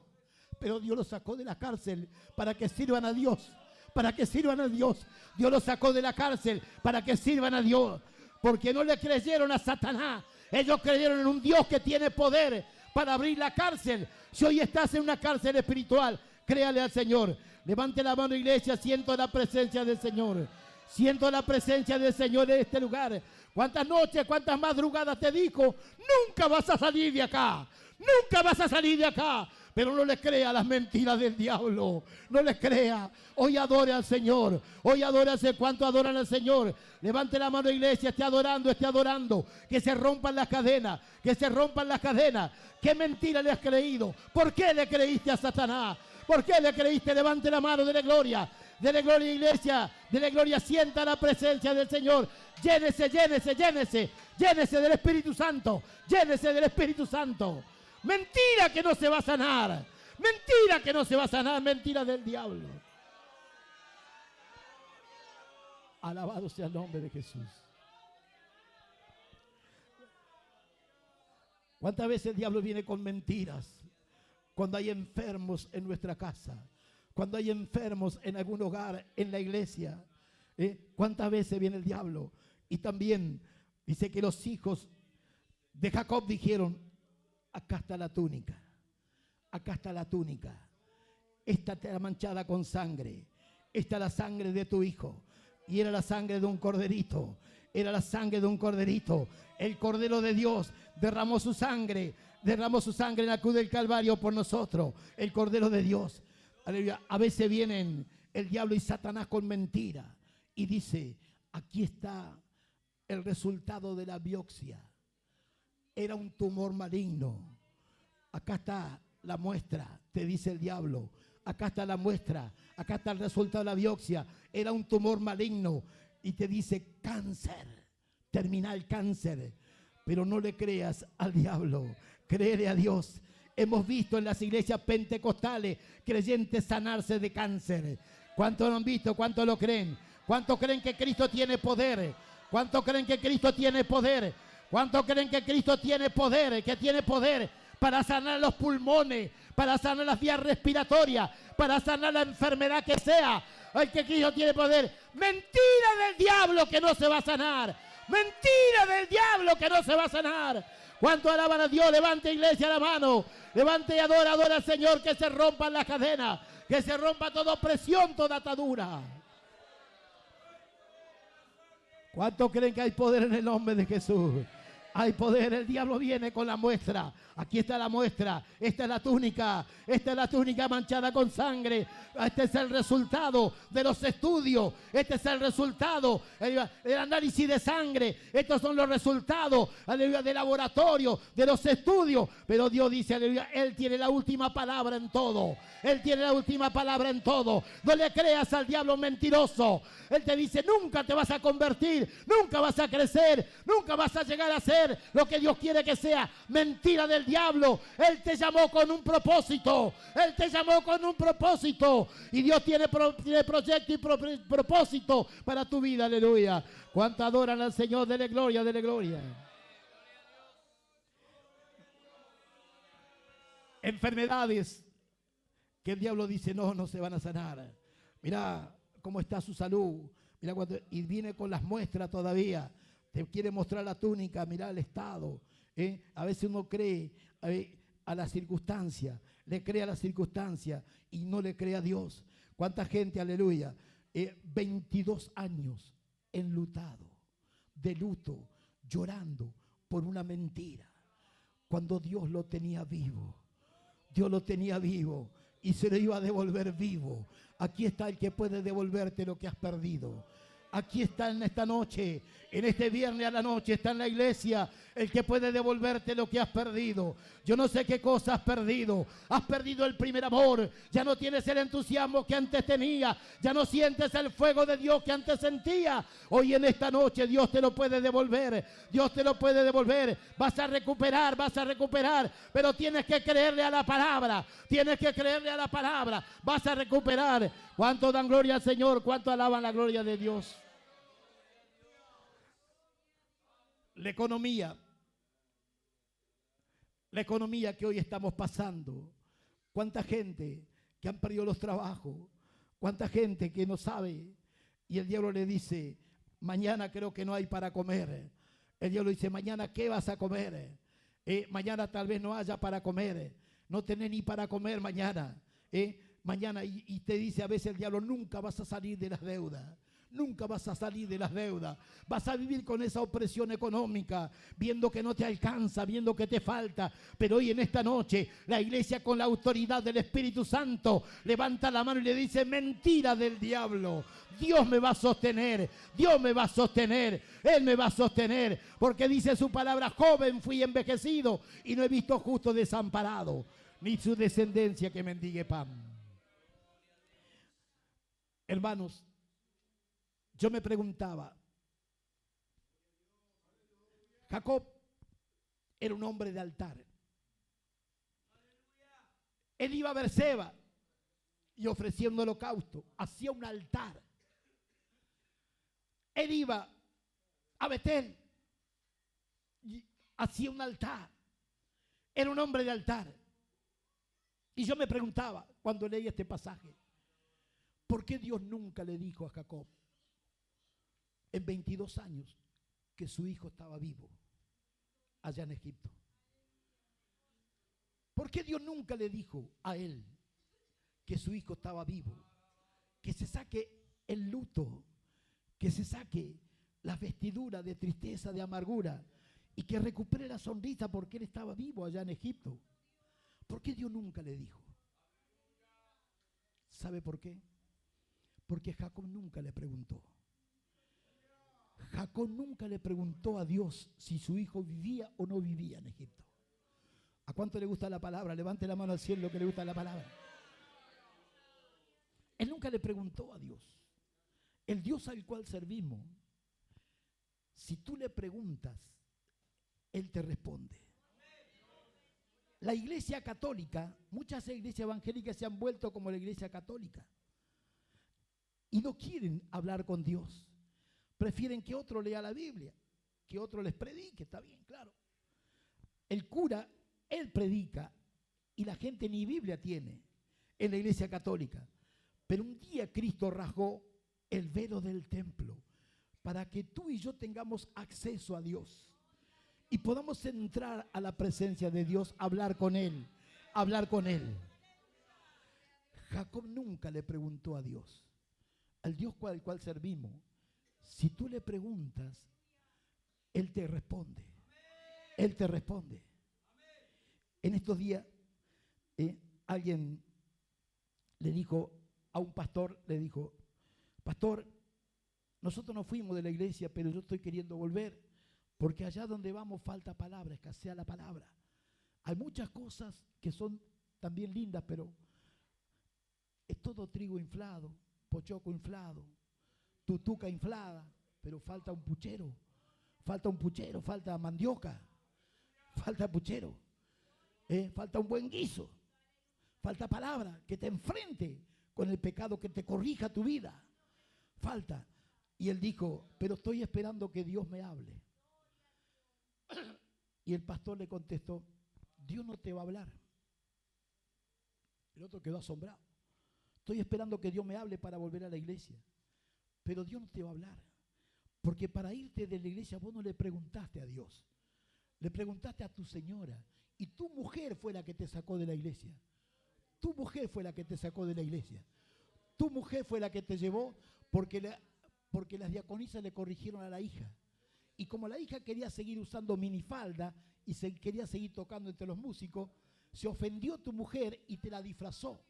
S2: Pero Dios los sacó de la cárcel para que sirvan a Dios, para que sirvan a Dios. Dios los sacó de la cárcel para que sirvan a Dios. Porque no le creyeron a Satanás. Ellos creyeron en un Dios que tiene poder para abrir la cárcel. Si hoy estás en una cárcel espiritual, créale al Señor. Levante la mano, iglesia. Siento la presencia del Señor. Siento la presencia del Señor en este lugar. ¿Cuántas noches, cuántas madrugadas te dijo? Nunca vas a salir de acá. Nunca vas a salir de acá. Pero no le crea las mentiras del diablo. No le crea. Hoy adore al Señor. Hoy adore al Señor. ¿Cuánto adoran al Señor? Levante la mano, iglesia. Esté adorando, esté adorando. Que se rompan las cadenas. Que se rompan las cadenas. ¿Qué mentira le has creído? ¿Por qué le creíste a Satanás? ¿Por qué le creíste? Levante la mano, dele gloria. Dele gloria, iglesia. Dele gloria. Sienta la presencia del Señor. Llénese, llénese, llénese. Llénese del Espíritu Santo. Llénese del Espíritu Santo. Mentira que no se va a sanar. Mentira que no se va a sanar. Mentira del diablo. Alabado sea el nombre de Jesús. ¿Cuántas veces el diablo viene con mentiras? Cuando hay enfermos en nuestra casa. Cuando hay enfermos en algún hogar, en la iglesia. ¿Cuántas veces viene el diablo? Y también dice que los hijos de Jacob dijeron: acá está la túnica, acá está la túnica, esta está manchada con sangre, esta es la sangre de tu hijo. Y era la sangre de un corderito, era la sangre de un corderito. El Cordero de Dios derramó su sangre en la cruz del Calvario por nosotros, el Cordero de Dios. Aleluya. A veces vienen el diablo y Satanás con mentira y dice: aquí está el resultado de la biopsia. Era un tumor maligno. Acá está la muestra, te dice el diablo. Acá está la muestra, acá está el resultado de la biopsia. Era un tumor maligno y te dice cáncer, terminal cáncer. Pero no le creas al diablo, créele a Dios. Hemos visto en las iglesias pentecostales creyentes sanarse de cáncer. ¿Cuántos lo han visto? ¿Cuántos lo creen? ¿Cuántos creen que Cristo tiene poder? ¿Cuántos creen que Cristo tiene poder? ¿Cuántos creen que Cristo tiene poder? Que tiene poder para sanar los pulmones, para sanar las vías respiratorias, para sanar la enfermedad que sea. El que Cristo tiene poder. Mentira del diablo que no se va a sanar. Mentira del diablo que no se va a sanar. ¿Cuánto alaban a Dios? Levante, iglesia, la mano. Levante y adora al Señor. Que se rompan las cadenas. Que se rompa toda opresión, toda atadura. ¿Cuántos creen que hay poder en el nombre de Jesús? Hay poder, el diablo viene con la muestra. Aquí está la muestra, esta es la túnica manchada con sangre. Este es el resultado de los estudios, este es el resultado del análisis de sangre. Estos son los resultados, aleluya, del laboratorio, de los estudios. Pero Dios dice, aleluya, Él tiene la última palabra en todo. Él tiene la última palabra en todo. No le creas al diablo mentiroso. Él te dice, nunca te vas a convertir, nunca vas a crecer, nunca vas a llegar a ser lo que Dios quiere que sea. Mentira del diablo. Él te llamó con un propósito. Él te llamó con un propósito. Y Dios tiene proyecto y propósito para tu vida. Aleluya. ¿Cuánto adoran al Señor? Dele gloria, dele gloria. Enfermedades que el diablo dice, no se van a sanar. Mira cómo está su salud. Mira y viene con las muestras todavía. Te quiere mostrar la túnica, mira el estado. A veces uno cree a la circunstancia, le cree a la circunstancia y no le cree a Dios. ¿Cuánta gente, aleluya? 22 años enlutado, de luto, llorando por una mentira. Cuando Dios lo tenía vivo, Dios lo tenía vivo y se lo iba a devolver vivo. Aquí está el que puede devolverte lo que has perdido. Aquí está en esta noche, en este viernes a la noche, está en la iglesia el que puede devolverte lo que has perdido. Yo no sé qué cosa has perdido. Has perdido el primer amor. Ya no tienes el entusiasmo que antes tenía. Ya no sientes el fuego de Dios que antes sentía. Hoy en esta noche Dios te lo puede devolver. Dios te lo puede devolver. Vas a recuperar. Pero tienes que creerle a la palabra. Tienes que creerle a la palabra. Vas a recuperar. ¿Cuánto dan gloria al Señor? ¿Cuánto alaban la gloria de Dios? La economía que hoy estamos pasando. ¿Cuánta gente que han perdido los trabajos? cuánta gente que no sabe y el diablo le dice, mañana creo que no hay para comer. El diablo dice, mañana ¿qué vas a comer? Mañana tal vez no haya para comer. No tenés ni para comer mañana. Mañana y te dice a veces el diablo, nunca vas a salir de las deudas. Nunca vas a salir de las deudas. Vas a vivir con esa opresión económica, viendo que no te alcanza, viendo que te falta. Pero hoy en esta noche, la iglesia con la autoridad del Espíritu Santo levanta la mano y le dice, mentira del diablo. Dios me va a sostener, Dios me va a sostener, Él me va a sostener. Porque dice su palabra, joven fui envejecido y no he visto justo desamparado, ni su descendencia que mendigue pan. Hermanos, yo me preguntaba, Jacob era un hombre de altar. Él iba a Berseba y ofrecía un holocausto, hacía un altar. Él iba a Betel y hacía un altar. Era un hombre de altar. Y yo me preguntaba cuando leí este pasaje, ¿por qué Dios nunca le dijo a Jacob en 22 años que su hijo estaba vivo allá en Egipto? ¿Por qué Dios nunca le dijo a él que su hijo estaba vivo? Que se saque el luto, que se saque las vestiduras de tristeza, de amargura y que recupere la sonrisa porque él estaba vivo allá en Egipto. ¿Por qué Dios nunca le dijo? ¿Sabe por qué? Porque Jacob nunca le preguntó. Jacob nunca le preguntó a Dios si su hijo vivía o no vivía en Egipto. ¿A cuánto le gusta la palabra? Levante la mano al cielo lo que le gusta la palabra. Él nunca le preguntó a Dios. El Dios al cual servimos, si tú le preguntas, Él te responde. La iglesia católica, muchas iglesias evangélicas se han vuelto como la iglesia católica y no quieren hablar con Dios. Prefieren que otro lea la Biblia, que otro les predique, está bien, claro. El cura, él predica y la gente ni Biblia tiene en la iglesia católica. Pero un día Cristo rasgó el velo del templo para que tú y yo tengamos acceso a Dios y podamos entrar a la presencia de Dios, hablar con Él, hablar con Él. Jacob nunca le preguntó a Dios, al Dios al cual servimos. Si tú le preguntas, Él te responde. Él te responde. En estos días, alguien le dijo a un pastor, le dijo, pastor, nosotros nos fuimos de la iglesia, pero yo estoy queriendo volver, porque allá donde vamos falta palabra, escasea la palabra. Hay muchas cosas que son también lindas, pero es todo trigo inflado, pochoco inflado, tutuca inflada, pero falta un puchero, falta mandioca, falta puchero, falta un buen guiso, falta palabra que te enfrente con el pecado, que te corrija tu vida, falta. Y él dijo, pero estoy esperando que Dios me hable. Y el pastor le contestó, Dios no te va a hablar. El otro quedó asombrado. Estoy esperando que Dios me hable para volver a la iglesia. Pero Dios no te va a hablar. Porque para irte de la iglesia vos no le preguntaste a Dios. Le preguntaste a tu señora. Y tu mujer fue la que te sacó de la iglesia. Tu mujer fue la que te sacó de la iglesia. Tu mujer fue la que te llevó porque las diaconisas le corrigieron a la hija. Y como la hija quería seguir usando minifalda y quería seguir tocando entre los músicos, se ofendió tu mujer y te la disfrazó.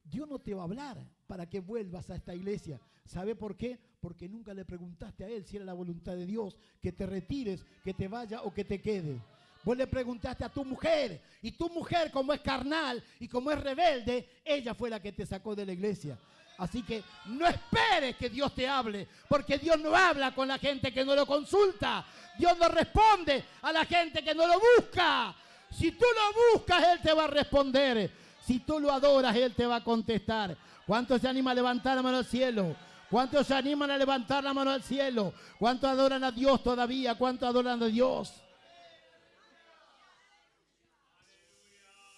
S2: Dios no te va a hablar para que vuelvas a esta iglesia. ¿Sabe por qué? Porque nunca le preguntaste a Él si era la voluntad de Dios que te retires, que te vaya o que te quede. Vos le preguntaste a tu mujer, y tu mujer, como es carnal y como es rebelde, ella fue la que te sacó de la iglesia. Así que no esperes que Dios te hable, porque Dios no habla con la gente que no lo consulta. Dios no responde a la gente que no lo busca. Si tú lo buscas, Él te va a responder. Si tú lo adoras, Él te va a contestar. ¿Cuántos se animan a levantar la mano al cielo? ¿Cuántos se animan a levantar la mano al cielo? ¿Cuántos adoran a Dios todavía? ¿Cuántos adoran a Dios?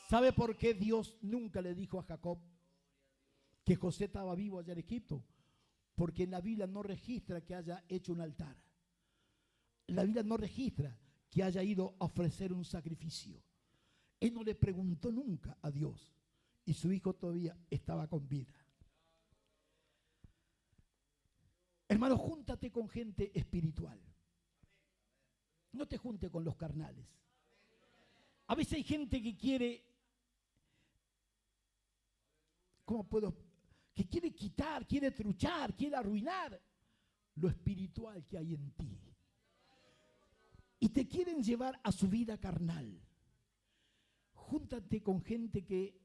S2: ¿Sabe por qué Dios nunca le dijo a Jacob? que José estaba vivo allá en Egipto, porque en la Biblia no registra que haya hecho un altar. La Biblia no registra que haya ido a ofrecer un sacrificio. Él no le preguntó nunca a Dios y su hijo todavía estaba con vida. Hermano, júntate con gente espiritual. No te junte con los carnales. A veces hay gente que quiere, que quiere quitar, quiere truchar, quiere arruinar lo espiritual que hay en ti. Y te quieren llevar a su vida carnal. Júntate con gente que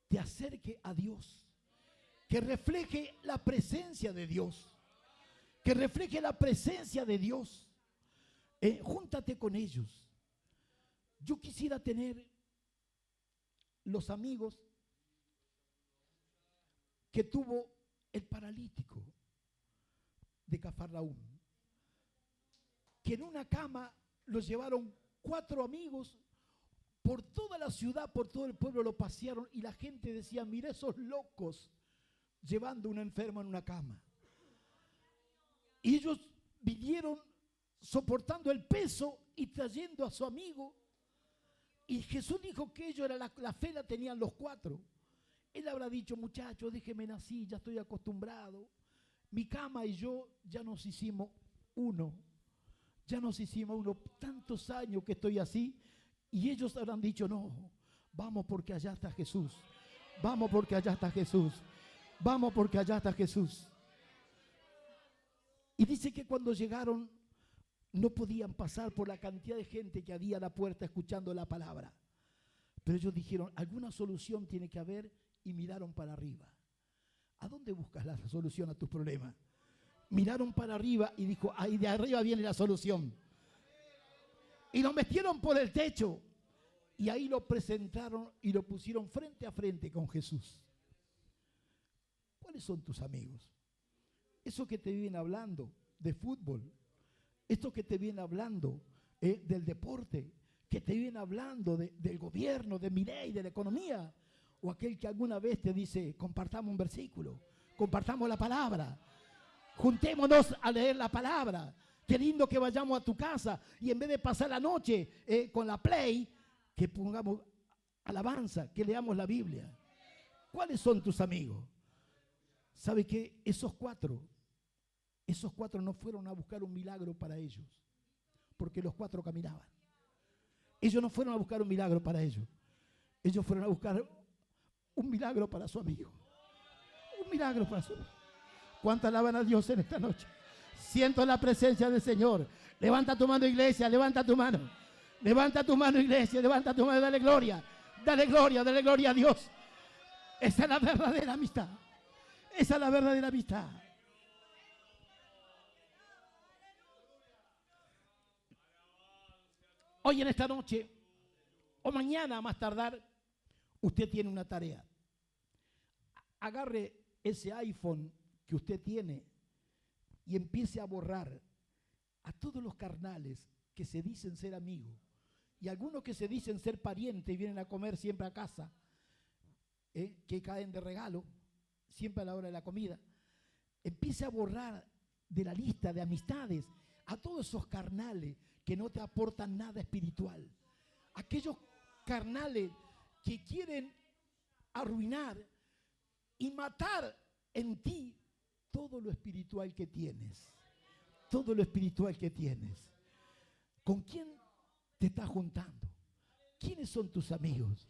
S2: te acerque a Dios, que refleje la presencia de Dios, que refleje la presencia de Dios. Júntate con ellos. Yo quisiera tener los amigos que tuvo el paralítico de Cafarnaúm, que en una cama los llevaron 4 amigos por toda la ciudad, por todo el pueblo lo pasearon y la gente decía, mira esos locos llevando a un enfermo en una cama. Y ellos vinieron soportando el peso y trayendo a su amigo. Y Jesús dijo que ellos la fe la tenían los 4. Él habrá dicho, muchachos, déjenme así, ya estoy acostumbrado. Mi cama y yo ya nos hicimos uno. Ya nos hicimos uno. Tantos años que estoy así. Y ellos habrán dicho, no, vamos porque allá está Jesús. Vamos porque allá está Jesús. Vamos porque allá está Jesús. Y dice que cuando llegaron no podían pasar por la cantidad de gente que había a la puerta escuchando la palabra. Pero ellos dijeron, alguna solución tiene que haber, y miraron para arriba. ¿A dónde buscas la solución a tus problemas? Miraron para arriba y dijo, ahí de arriba viene la solución. Y lo metieron por el techo y ahí lo presentaron y lo pusieron frente a frente con Jesús. ¿Cuáles son tus amigos? Esos que te vienen hablando de fútbol, estos que te vienen hablando del deporte, que te vienen hablando del gobierno, de Milei, de la economía, o aquel que alguna vez te dice, compartamos un versículo, compartamos la palabra, juntémonos a leer la palabra. Qué lindo que vayamos a tu casa y en vez de pasar la noche con la Play, que pongamos alabanza, que leamos la Biblia. ¿Cuáles son tus amigos? ¿Sabe qué? Esos cuatro no fueron a buscar un milagro para ellos, porque los 4 caminaban. Ellos no fueron a buscar un milagro para ellos. Ellos fueron a buscar un milagro para su amigo. Un milagro para su amigo. ¿Cuánto alaban a Dios en esta noche? Siento la presencia del Señor. Levanta tu mano, iglesia, levanta tu mano. Levanta tu mano, iglesia, levanta tu mano, dale gloria. Dale gloria a Dios. Esa es la verdadera amistad. Esa es la verdadera amistad. Hoy en esta noche, o mañana a más tardar, usted tiene una tarea. Agarre ese iPhone que usted tiene y empiece a borrar a todos los carnales que se dicen ser amigos y algunos que se dicen ser parientes y vienen a comer siempre a casa, que caen de regalo siempre a la hora de la comida. Empiece a borrar de la lista de amistades a todos esos carnales que no te aportan nada espiritual. Aquellos carnales que quieren arruinar y matar en ti todo lo espiritual que tienes. Todo lo espiritual que tienes. ¿Con quién te estás juntando? ¿Quiénes son tus amigos?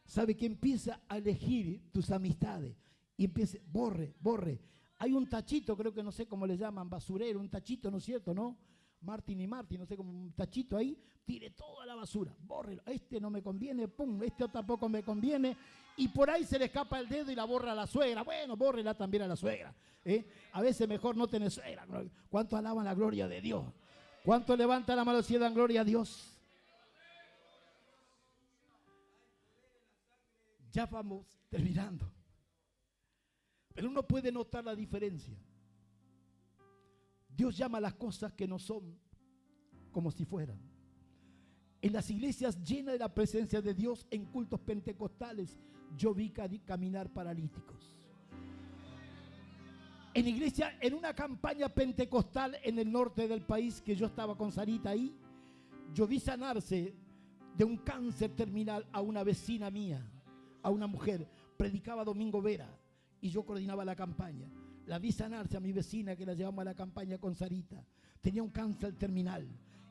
S2: Sabe que empieza a elegir tus amistades y empieza, borre. Hay un tachito, creo que no sé cómo le llaman, basurero, un tachito, ¿no es cierto, no? Martín y Martín, no sé, como un tachito ahí, tire toda la basura, bórrelo, este no me conviene, pum, este tampoco me conviene, y por ahí se le escapa el dedo y la borra a la suegra. Bueno, bórrela también a la suegra, a veces mejor no tener suegra. ¿Cuánto alaban la gloria de Dios? ¿Cuánto levantan la mano y dan gloria a Dios? Ya vamos terminando, pero uno puede notar la diferencia. Dios llama a las cosas que no son como si fueran. En las iglesias llenas de la presencia de Dios, en cultos pentecostales, yo vi caminar paralíticos. En iglesia, en una campaña pentecostal en el norte del país, que yo estaba con Sarita ahí, yo vi sanarse de un cáncer terminal a una vecina mía, a una mujer. Predicaba Domingo Vera y yo coordinaba la campaña. La vi sanarse a mi vecina, que la llevamos a la campaña con Sarita. Tenía un cáncer terminal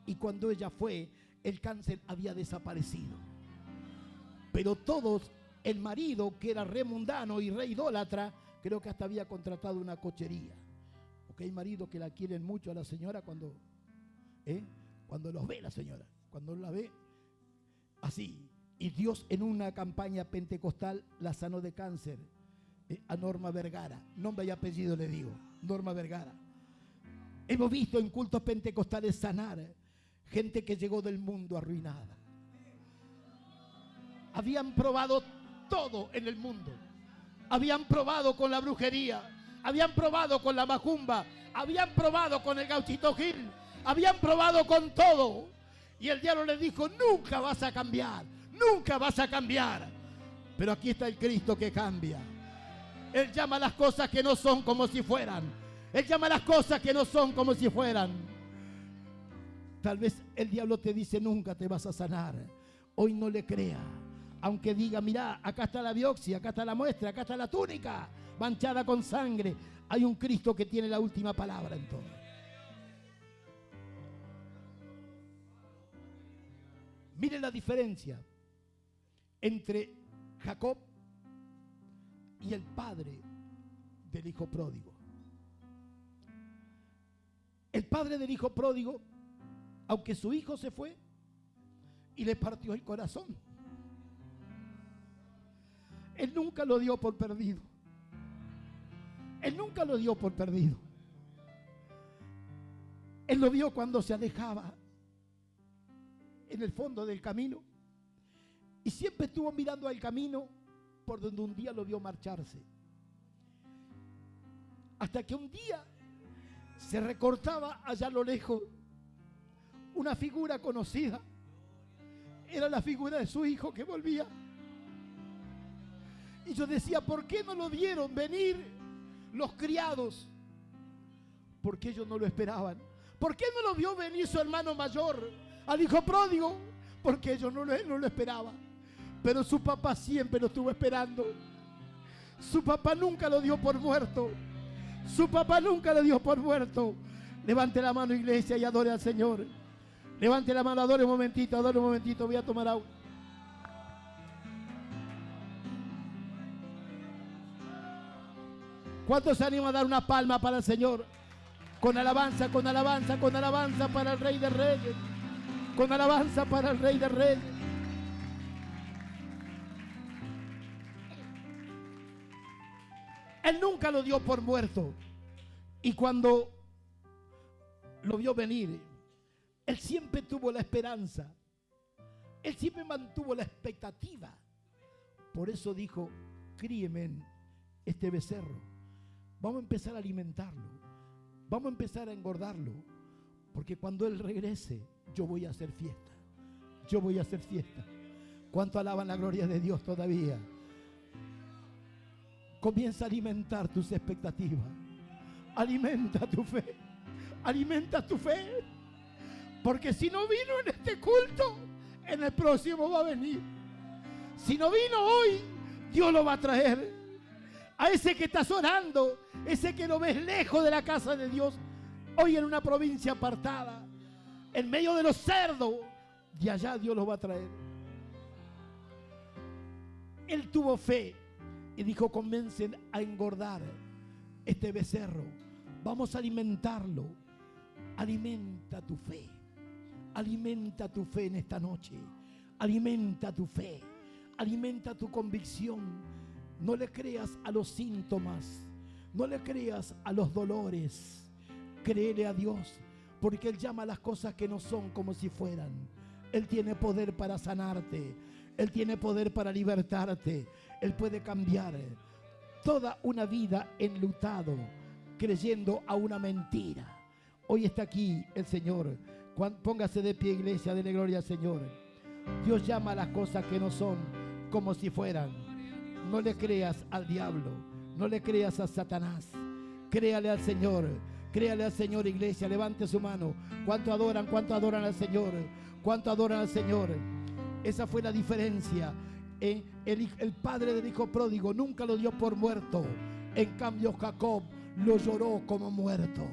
S2: y cuando ella fue, el cáncer había desaparecido. Pero todos, el marido, que era re mundano y re idólatra, creo que hasta había contratado una cochería. Porque hay maridos que la quieren mucho a la señora cuando los ve la señora. Cuando la ve, así. Y Dios en una campaña pentecostal la sanó de cáncer. A Norma Vergara. Nombre y apellido le digo. Norma Vergara. Hemos visto en cultos pentecostales sanar gente que llegó del mundo arruinada. Habían probado todo en el mundo. Habían probado con la brujería, habían probado con la macumba, habían probado con el gauchito Gil, habían probado con todo. Y el diablo les dijo: nunca vas a cambiar, nunca vas a cambiar. Pero aquí está el Cristo que cambia. Él llama las cosas que no son como si fueran. Él llama las cosas que no son como si fueran. Tal vez el diablo te dice: nunca te vas a sanar. Hoy no le crea. Aunque diga: mirá, acá está la biopsia, acá está la muestra, acá está la túnica manchada con sangre. Hay un Cristo que tiene la última palabra en todo. Miren la diferencia entre Jacob y el padre del hijo pródigo. El padre del hijo pródigo, aunque su hijo se fue y le partió el corazón, él nunca lo dio por perdido. Él nunca lo dio por perdido. Él lo vio cuando se alejaba en el fondo del camino y siempre estuvo mirando al camino por donde un día lo vio marcharse. Hasta que un día se recortaba allá a lo lejos una figura conocida. Era la figura de su hijo que volvía. Y yo decía: ¿por qué no lo vieron venir los criados? Porque ellos no lo esperaban. ¿Por qué no lo vio venir su hermano mayor al hijo pródigo? Porque ellos no lo esperaban. Pero su papá siempre lo estuvo esperando. Su papá nunca lo dio por muerto. Su papá nunca lo dio por muerto. Levante la mano, iglesia, y adore al Señor. Levante la mano, adore un momentito, voy a tomar agua. ¿Cuántos se animan a dar una palma para el Señor? Con alabanza, con alabanza, con alabanza para el Rey de Reyes. Con alabanza para el Rey de Reyes. Él nunca lo dio por muerto. Y cuando lo vio venir, él siempre tuvo la esperanza. Él siempre mantuvo la expectativa. Por eso dijo: críeme este becerro. Vamos a empezar a alimentarlo. Vamos a empezar a engordarlo. Porque cuando él regrese, yo voy a hacer fiesta. Yo voy a hacer fiesta. ¿Cuánto alaban la gloria de Dios todavía? Comienza a alimentar tus expectativas. Alimenta tu fe. Alimenta tu fe. Porque si no vino en este culto, en el próximo va a venir. Si no vino hoy, Dios lo va a traer. A ese que estás orando, ese que lo ves lejos de la casa de Dios, hoy en una provincia apartada, en medio de los cerdos, de allá Dios lo va a traer. Él tuvo fe y dijo: comiencen a engordar este becerro. Vamos a alimentarlo. Alimenta tu fe. Alimenta tu fe en esta noche. Alimenta tu fe. Alimenta tu convicción. No le creas a los síntomas. No le creas a los dolores. Créele a Dios, porque Él llama a las cosas que no son como si fueran. Él tiene poder para sanarte. Él tiene poder para libertarte. Él puede cambiar toda una vida enlutado, creyendo a una mentira. Hoy está aquí el Señor. Póngase de pie, iglesia, dele gloria al Señor. Dios llama a las cosas que no son como si fueran. No le creas al diablo, no le creas a Satanás. Créale al Señor. Créale al Señor, iglesia. Levante su mano. ¿Cuánto adoran al Señor? ¿Cuánto adoran al Señor? Esa fue la diferencia. El padre del hijo pródigo nunca lo dio por muerto. En cambio Jacob lo lloró como muerto.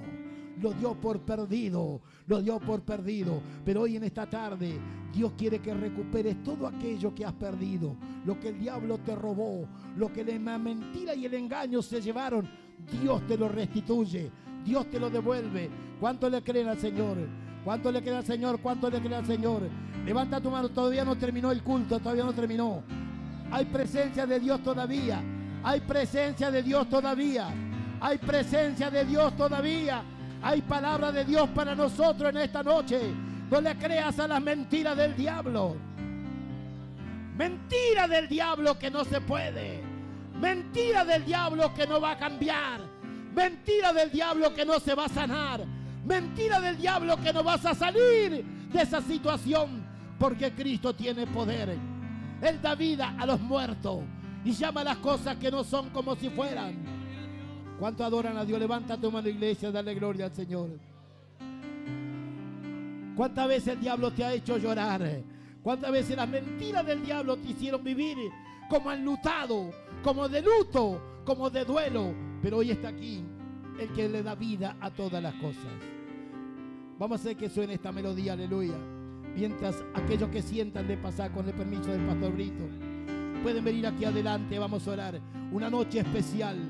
S2: Lo dio por perdido. Lo dio por perdido. Pero hoy en esta tarde Dios quiere que recuperes todo aquello que has perdido. Lo que el diablo te robó. Lo que la mentira y el engaño se llevaron. Dios te lo restituye. Dios te lo devuelve. ¿Cuánto le creen al Señor? ¿Cuánto le creen al Señor? ¿Cuánto le creen al Señor? Levanta tu mano. Todavía no terminó el culto. Todavía no terminó. Hay presencia de Dios todavía. Hay presencia de Dios todavía. Hay presencia de Dios todavía. Hay palabra de Dios para nosotros en esta noche. No le creas a las mentiras del diablo. Mentira del diablo que no se puede. Mentira del diablo que no va a cambiar. Mentira del diablo que no se va a sanar. Mentira del diablo que no vas a salir de esa situación. Porque Cristo tiene poder. Él da vida a los muertos y llama las cosas que no son como si fueran. ¿Cuánto adoran a Dios? Levanta tu mano, iglesia, dale gloria al Señor. ¿Cuántas veces el diablo te ha hecho llorar? ¿Cuántas veces las mentiras del diablo te hicieron vivir como enlutado, como de luto, como de duelo? Pero hoy está aquí el que le da vida a todas las cosas. Vamos a hacer que suene esta melodía, aleluya. Mientras aquellos que sientan de pasar, con el permiso del pastor Brito, pueden venir aquí adelante, vamos a orar. Una noche especial.